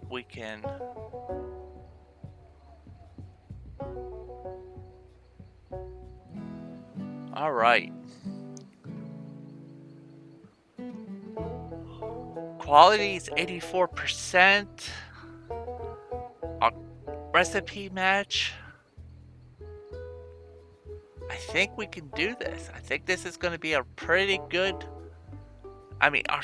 we can. All right. Quality is 84%. Our recipe match. I think we can do this. I think this is going to be a pretty good. I mean, I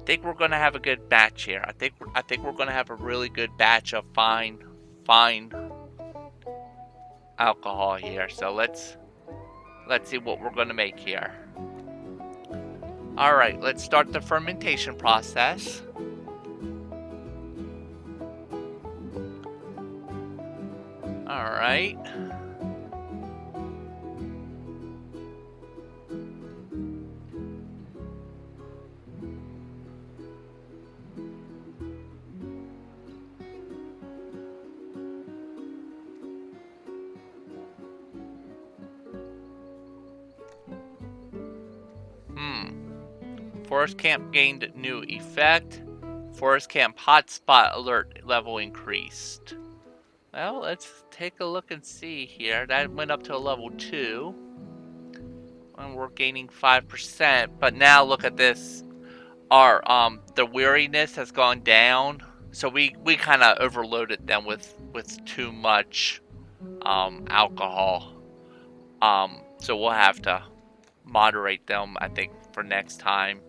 think we're going to have a good batch here. I think we're going to have a really good batch of fine alcohol here. So let's see what we're going to make here. All right, let's start the fermentation process. All right. Forest Camp gained new effect. Forest Camp hotspot alert level increased. Well, let's take a look and see here. That went up to a level 2. And we're gaining 5%. But now look at this. Our the weariness has gone down. So we kind of overloaded them with too much alcohol. So we'll have to moderate them, I think, for next time.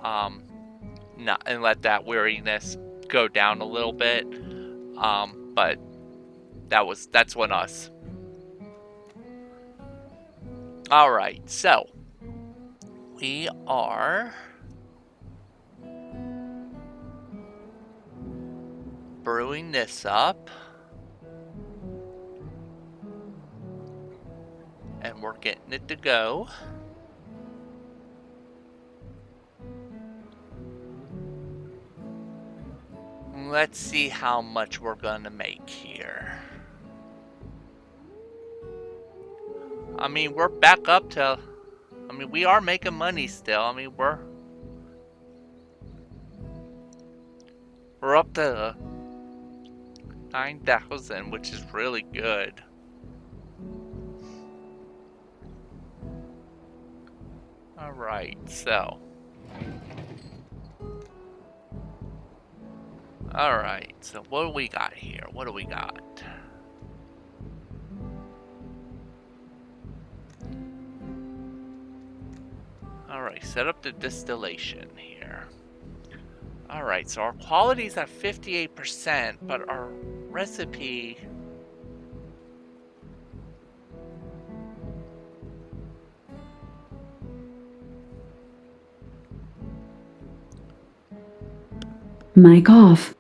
Not and let that weariness go down a little bit. But that's on us. All right, so we are brewing this up, and we're getting it to go. Let's see how much we're gonna make here. I mean, we're back up to, I mean, we are making money still. I mean, we're up to 9,000, which is really good. All right, so. All right, so what do we got here? What do we got? All right, set up the distillation here. All right, so our quality is at 58%, but our recipe... Mic off.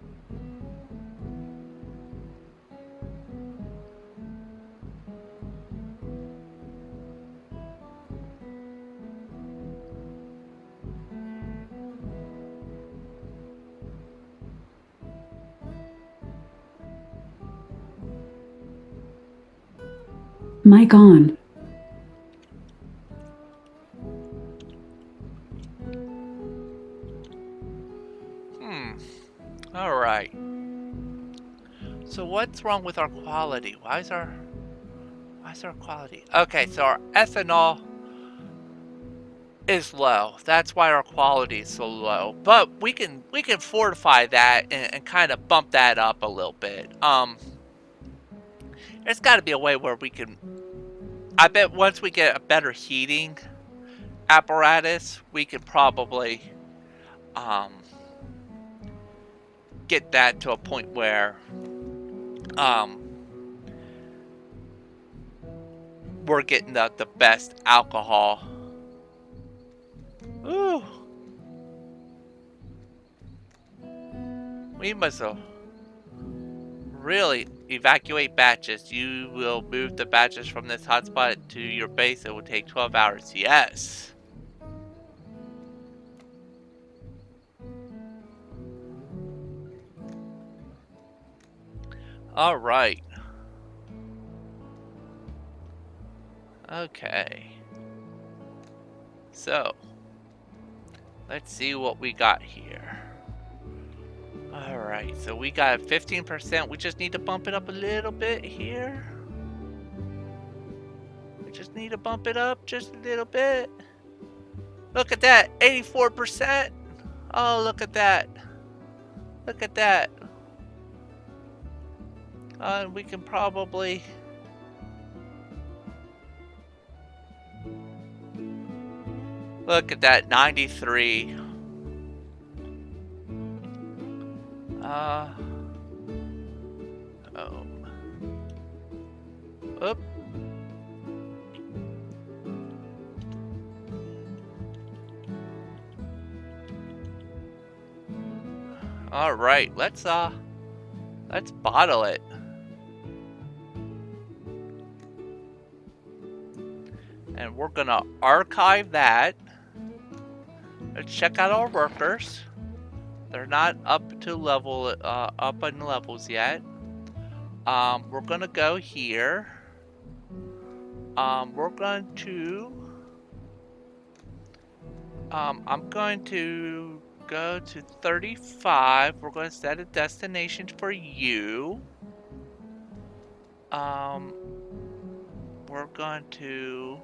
Mic on. All right. So what's wrong with our quality? Why is our quality? Okay, so our ethanol is low. That's why our quality is so low. But we can fortify that and kind of bump that up a little bit. There's got to be a way where we can. I bet once we get a better heating apparatus, we could probably get that to a point where we're getting the best alcohol. Ooh. We must really evacuate batches. You will move the batches from this hotspot to your base. It will take 12 hours. Yes. All right. Okay. So, let's see what we got here. Alright, so we got 15%. We just need to bump it up a little bit here. We just need to bump it up just a little bit. Look at that, 84%. Oh, look at that. Look at that. We can probably... Look at that, 93. Oh. Oop. All right, let's bottle it. And we're gonna archive that. Let's check out our workers. They're not up to level, up in levels yet. We're gonna go here. We're going to. I'm going to go to 35. We're going to set a destination for you. Um, we're going to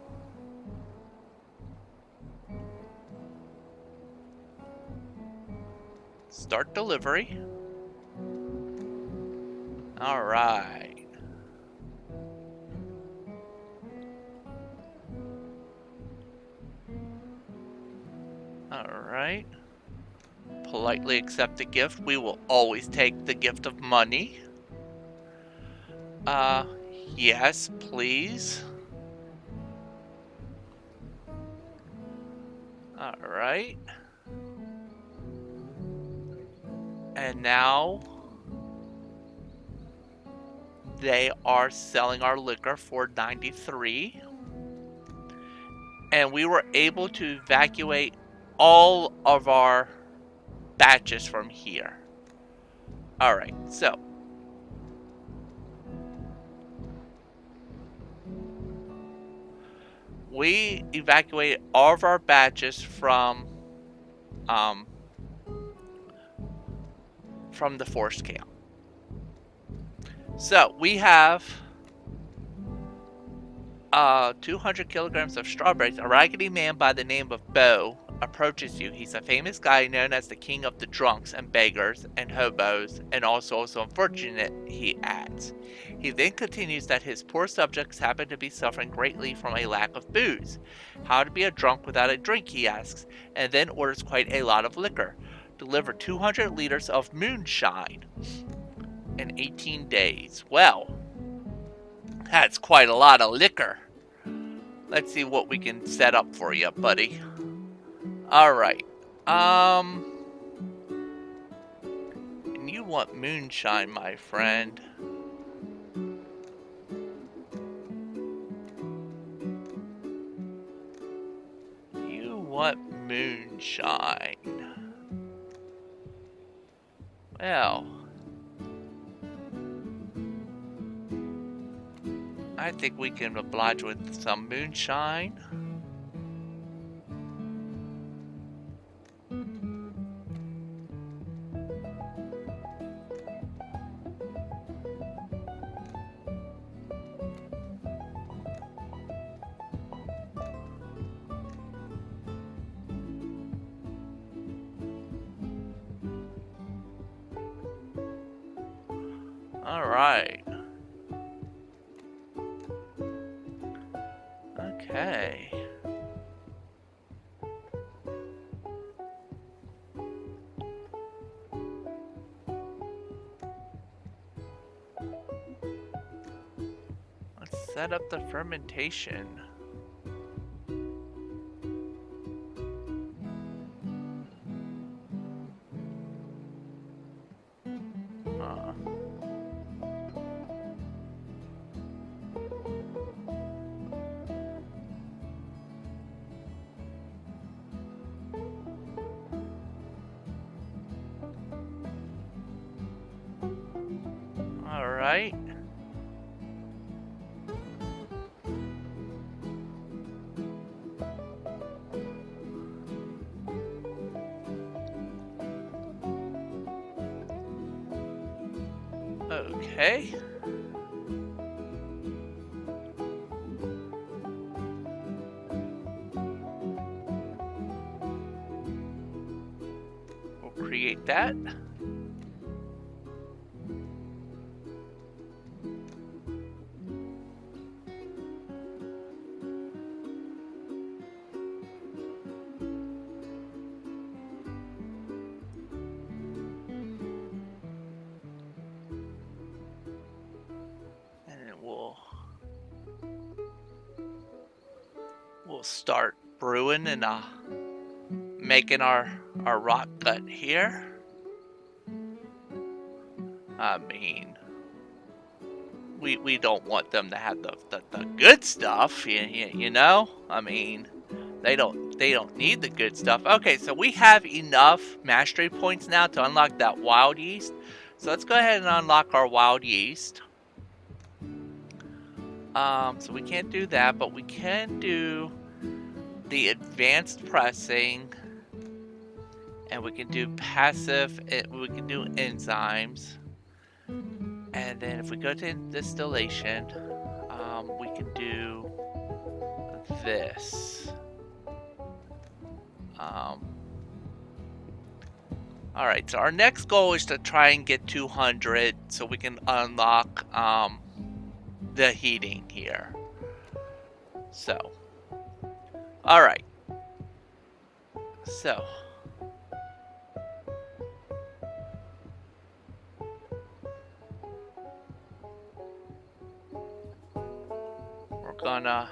start delivery. All right. All right. Politely accept the gift. We will always take the gift of money. Uh, yes, please. All right. And now they are selling our liquor for 93. And we were able to evacuate all of our batches from here. All right, so we evacuated all of our batches from the forest camp. So we have 200 kilograms of strawberries. A raggedy man by the name of Bo approaches you. He's a famous guy known as the king of the drunks and beggars and hobos, and also unfortunate, he adds. He then continues that his poor subjects happen to be suffering greatly from a lack of booze. How to be a drunk without a drink, he asks, and then orders quite a lot of liquor. Deliver 200 liters of moonshine in 18 days. Well, that's quite a lot of liquor. Let's see what we can set up for you, buddy. Alright. And you want moonshine, my friend. You want moonshine. Well, I think we can oblige with some moonshine. All right. Okay. Let's set up the fermentation. All right. Okay. We'll create that. We'll start brewing and making our rock gut here. I mean, we don't want them to have the good stuff, you know? I mean, they don't need the good stuff. Okay, so we have enough mastery points now to unlock that wild yeast. So let's go ahead and unlock our wild yeast. So we can't do that, but we can do the advanced pressing, and we can do passive, we can do enzymes, And then if we go to distillation, we can do this. Alright, so our next goal is to try and get 200 so we can unlock the heating here. So, alright. So, we're gonna...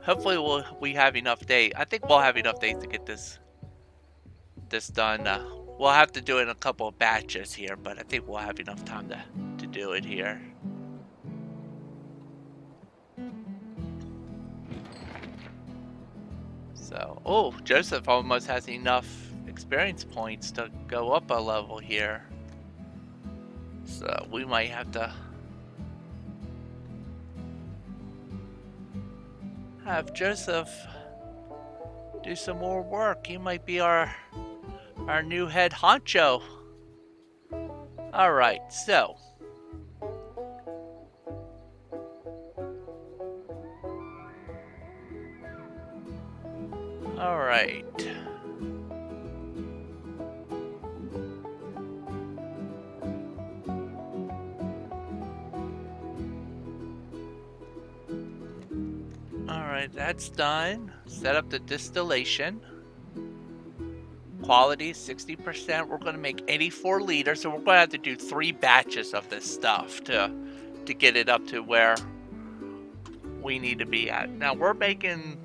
Hopefully we have enough days. I think we'll have enough days to get this done. We'll have to do it in a couple of batches here, but I think we'll have enough time to do it here. So, oh, Joseph almost has enough experience points to go up a level here. So we might have to have Joseph do some more work. He might be our new head honcho. Alright, so alright. Alright, that's done. Set up the distillation. Quality 60%. We're going to make 84 liters, so we're going to have to do 3 batches of this stuff to get it up to where we need to be at. Now we're making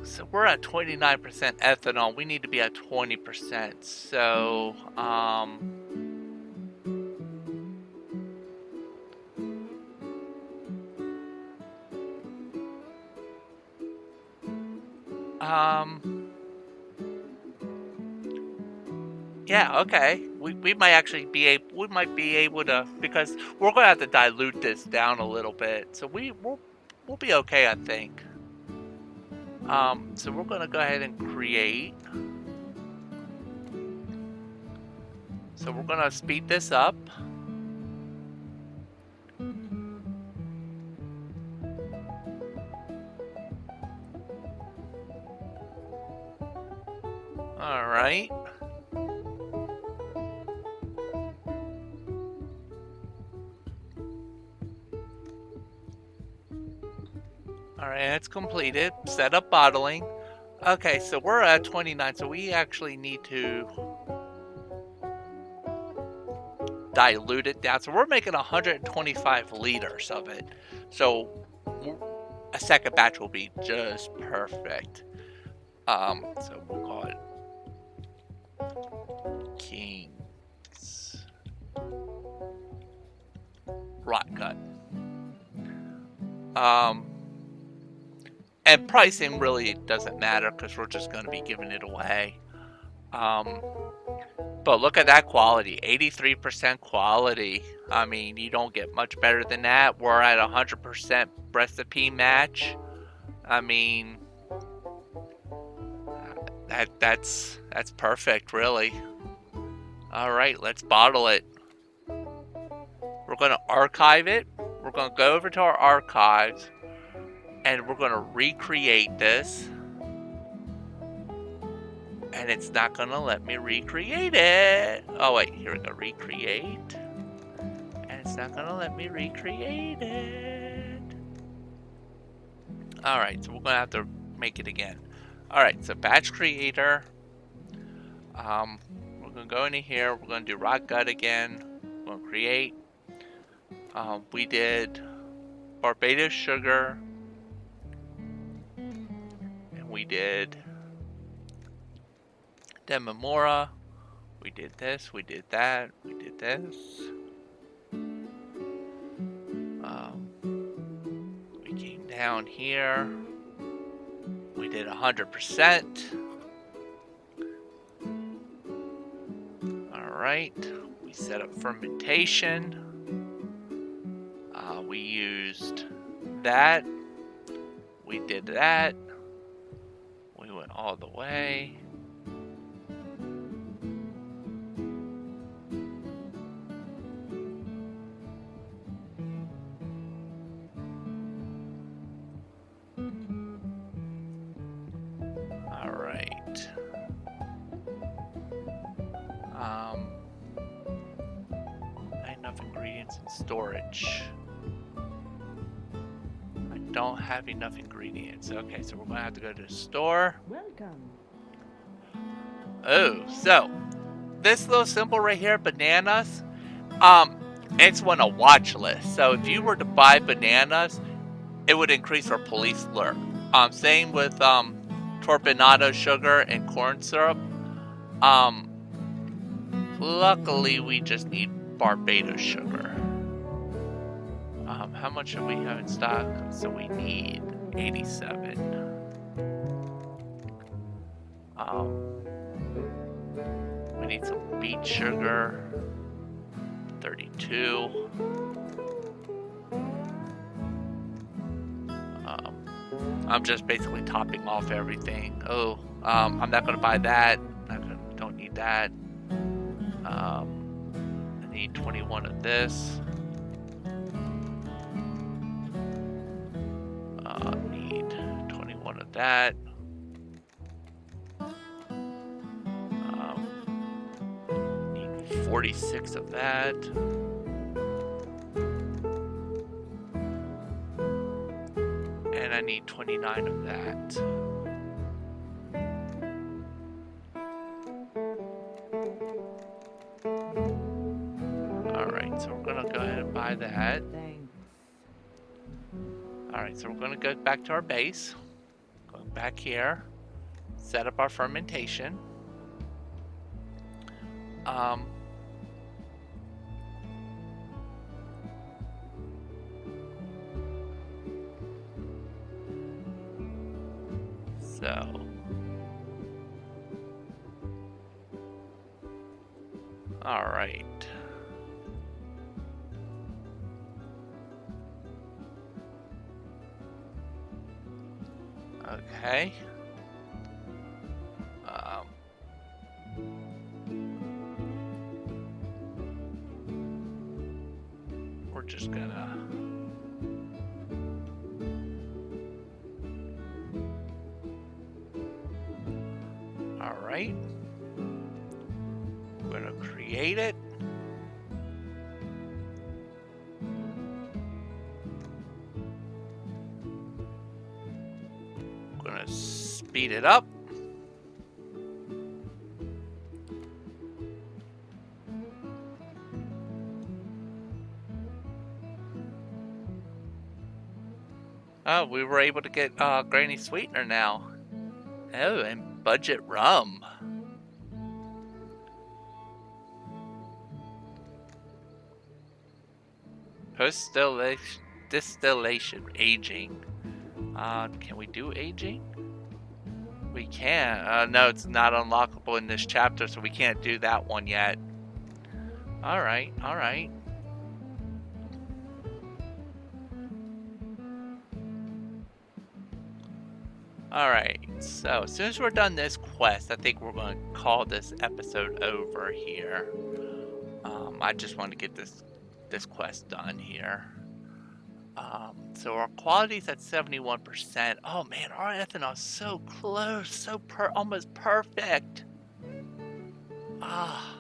so we're at 29% ethanol. We need to be at 20%. So yeah, okay. We might actually be able to, because we're gonna have to dilute this down a little bit. So we'll be okay, I think. So we're gonna go ahead and create. So we're gonna speed this up. All right. Alright, it's completed. Set up bottling. Okay, so we're at 29, so we actually need to dilute it down. So we're making 125 liters of it. So a second batch will be just perfect. So we'll call it King's Rot Gut. And pricing really doesn't matter because we're just going to be giving it away. But look at that quality, 83% quality. I mean, you don't get much better than that. We're at 100% recipe match. I mean, that's perfect, really. All right, let's bottle it. We're going to archive it. We're going to go over to our archives. And we're going to recreate this. And it's not going to let me recreate it. Oh, wait. Here we go. Recreate. And it's not going to let me recreate it. Alright. So we're going to have to make it again. Alright. So batch creator. We're going to go into here. We're going to do rot gut again. We're going to create. We did Barbados sugar. We did Demamora, we did this, we did that, we did this. We came down here, we did 100%. Alright, we set up fermentation. We used that, we did that. We went all the way. storage. I don't have enough ingredients. Okay, so we're gonna have to go to the store. Welcome. Oh, so this little symbol right here, bananas, it's on a watch list. So if you were to buy bananas, it would increase our police alert. Same with turbinado sugar and corn syrup. Luckily we just need Barbados sugar. How much do we have in stock? So we need 87. We need some beet sugar. 32. I'm just basically topping off everything. Oh, I'm not gonna buy that. Don't need that. I need 21 of this. Need 21 of that. Need 46 of that. And I need 29 of that. Alright, so we're gonna go ahead and buy that. Thanks. Alright, so we're gonna go back to our base. Going back here. Set up our fermentation. So alright. Okay. We're just gonna alright. We're gonna create it. We're gonna speed it up. Oh, we were able to get Granny Sweetener now. Oh, and budget rum. Post distillation aging. Can we do aging? We can. No, it's not unlockable in this chapter, so we can't do that one yet. Alright, alright. Alright, so as soon as we're done this quest, I think we're going to call this episode over here. I just want to get this quest done here. So our quality's at 71%. Oh man, our ethanol is so close, so almost perfect. Ah.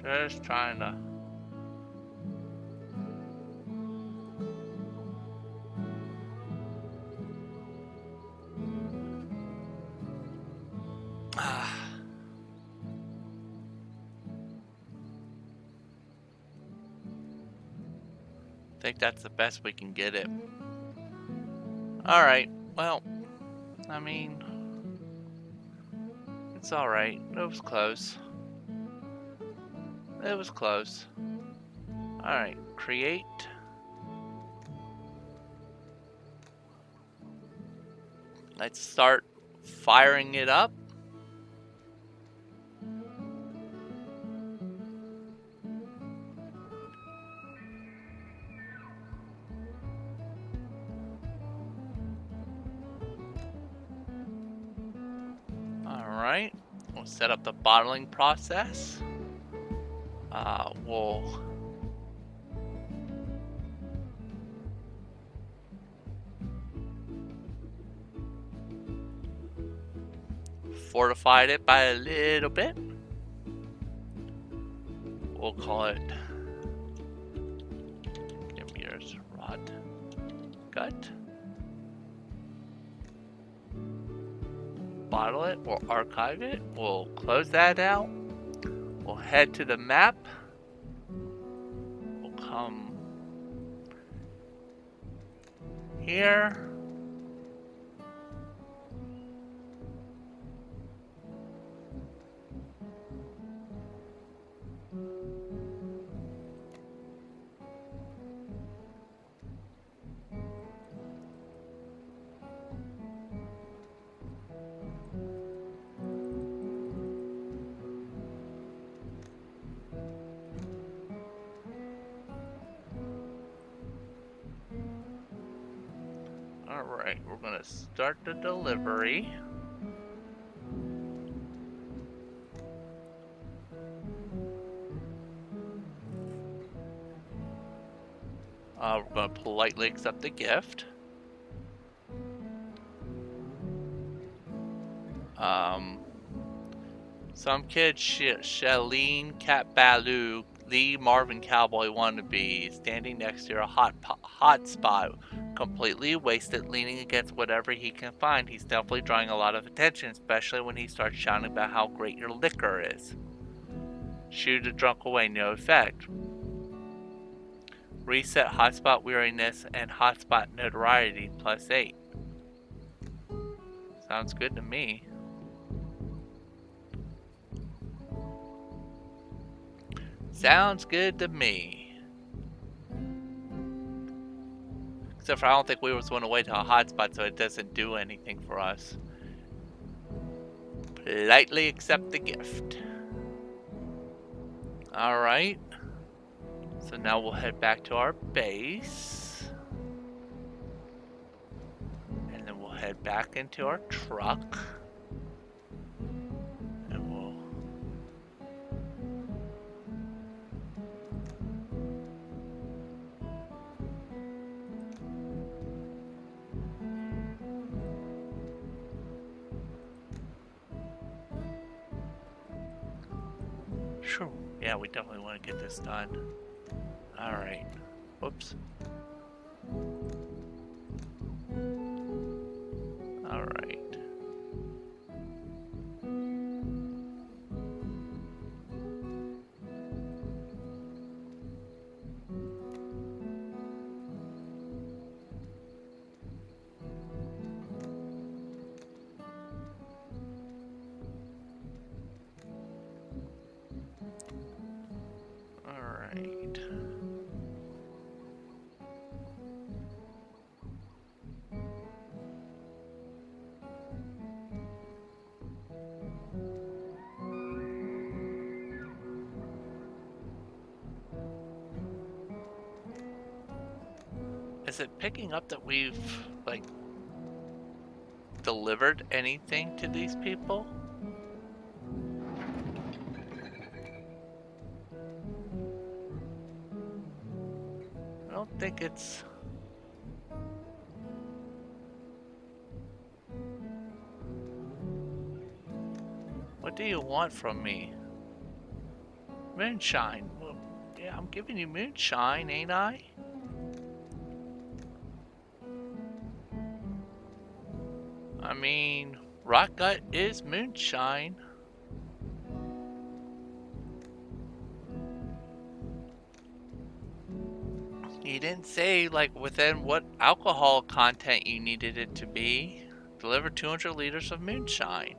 Just trying to... think that's the best we can get it. Alright, well, I mean, it's alright. It was close. It was close. Alright, create. Let's start firing it up. Alright, we'll set up the bottling process. We'll fortified it by a little bit. We'll call it, give me yours, rot gut. Bottle it, we'll archive it, we'll close that out. We'll head to the map. We'll come here. Alright, we're gonna start the delivery. We're gonna politely accept the gift. Some kid, Shalene Cat Baloo, Lee Marvin Cowboy wannabe, standing next to a hot spot, completely wasted, leaning against whatever he can find. He's definitely drawing a lot of attention, especially when he starts shouting about how great your liquor is. Shoo the drunk away, no effect. Reset hotspot weariness and hotspot notoriety +8. Sounds good to me. Sounds good to me. Except for I don't think we was going to wait till a hotspot, so it doesn't do anything for us. Politely accept the gift. Alright. So now we'll head back to our base. And then we'll head back into our truck. And we'll... Sure. Yeah, we definitely want to get this done. Alright. Whoops. Alright. Alright. Is it picking up that we've, like, delivered anything to these people? I don't think it's... What do you want from me? Moonshine. Well, yeah, I'm giving you moonshine, ain't I? I mean, rock gut is moonshine. He didn't say like within what alcohol content you needed it to be. Deliver 200 liters of moonshine.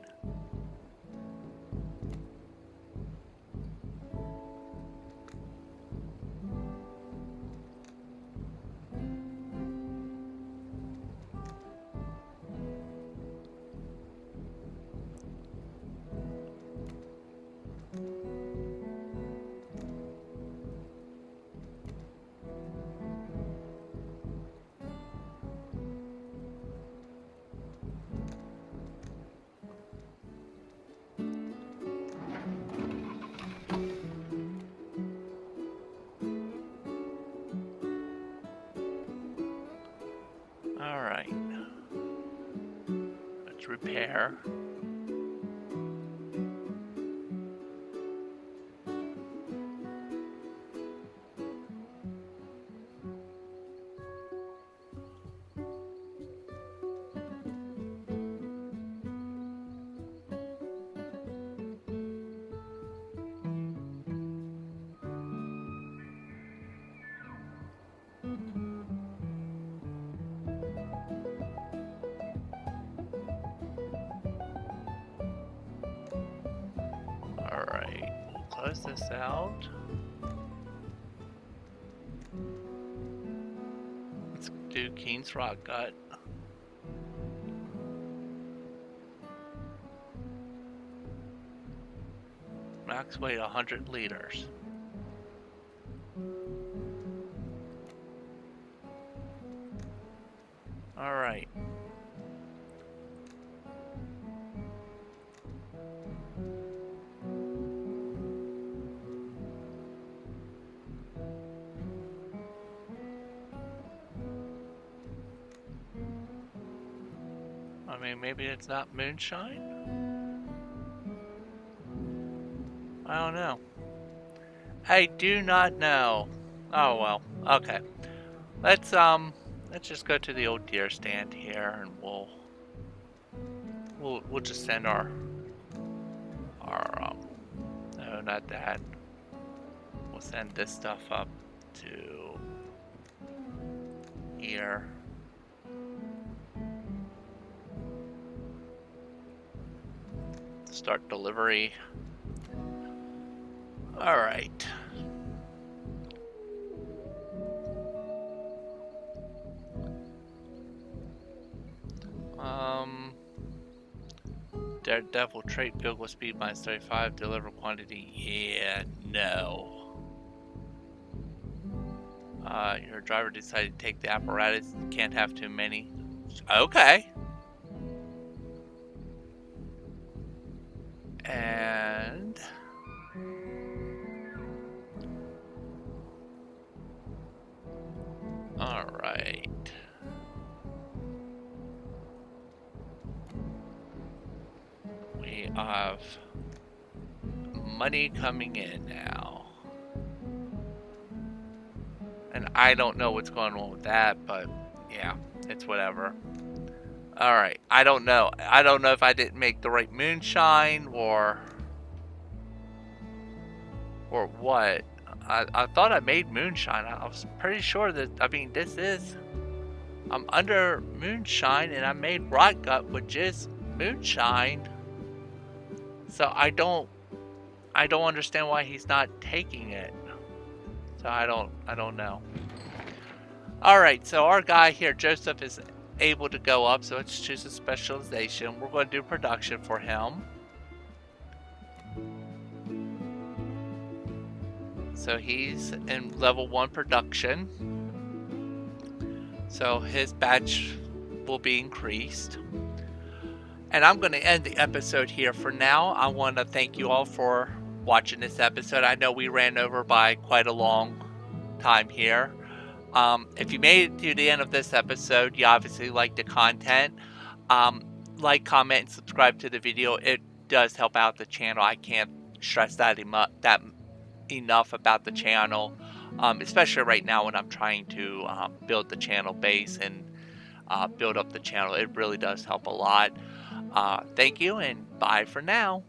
Alright. Let's repair. Alright, we'll close this out. Let's do Keen's Rock Gut. Max weight 100 liters. Alright. I mean, maybe it's not moonshine? I don't know. I do not know. Oh well. Okay. Let's just go to the old deer stand here and we'll just send our no, not that. We'll send this stuff up to here. Start delivery. All right. Daredevil trait build with speed minus 35, deliver quantity. Yeah, no. Your driver decided to take the apparatus. Can't have too many. Okay. And all right. We have money coming in now. And I don't know what's going on with that, but yeah, it's whatever. Alright, I don't know. I don't know if I didn't make the right moonshine or what. I thought I made moonshine. I was pretty sure that, I mean, I'm under moonshine and I made rot gut, which is moonshine. So I don't understand why he's not taking it. So I don't know. Alright, so our guy here, Joseph, is able to go up, so let's choose a specialization. We're going to do production for him. So he's in level 1 production. So his batch will be increased. And I'm going to end the episode here for now. I want to thank you all for watching this episode. I know we ran over by quite a long time here. If you made it to the end of this episode, you obviously like the content. Like, comment, and subscribe to the video. It does help out the channel. I can't stress that enough about the channel, especially right now when I'm trying to build the channel base and build up the channel. It really does help a lot. Thank you, and bye for now.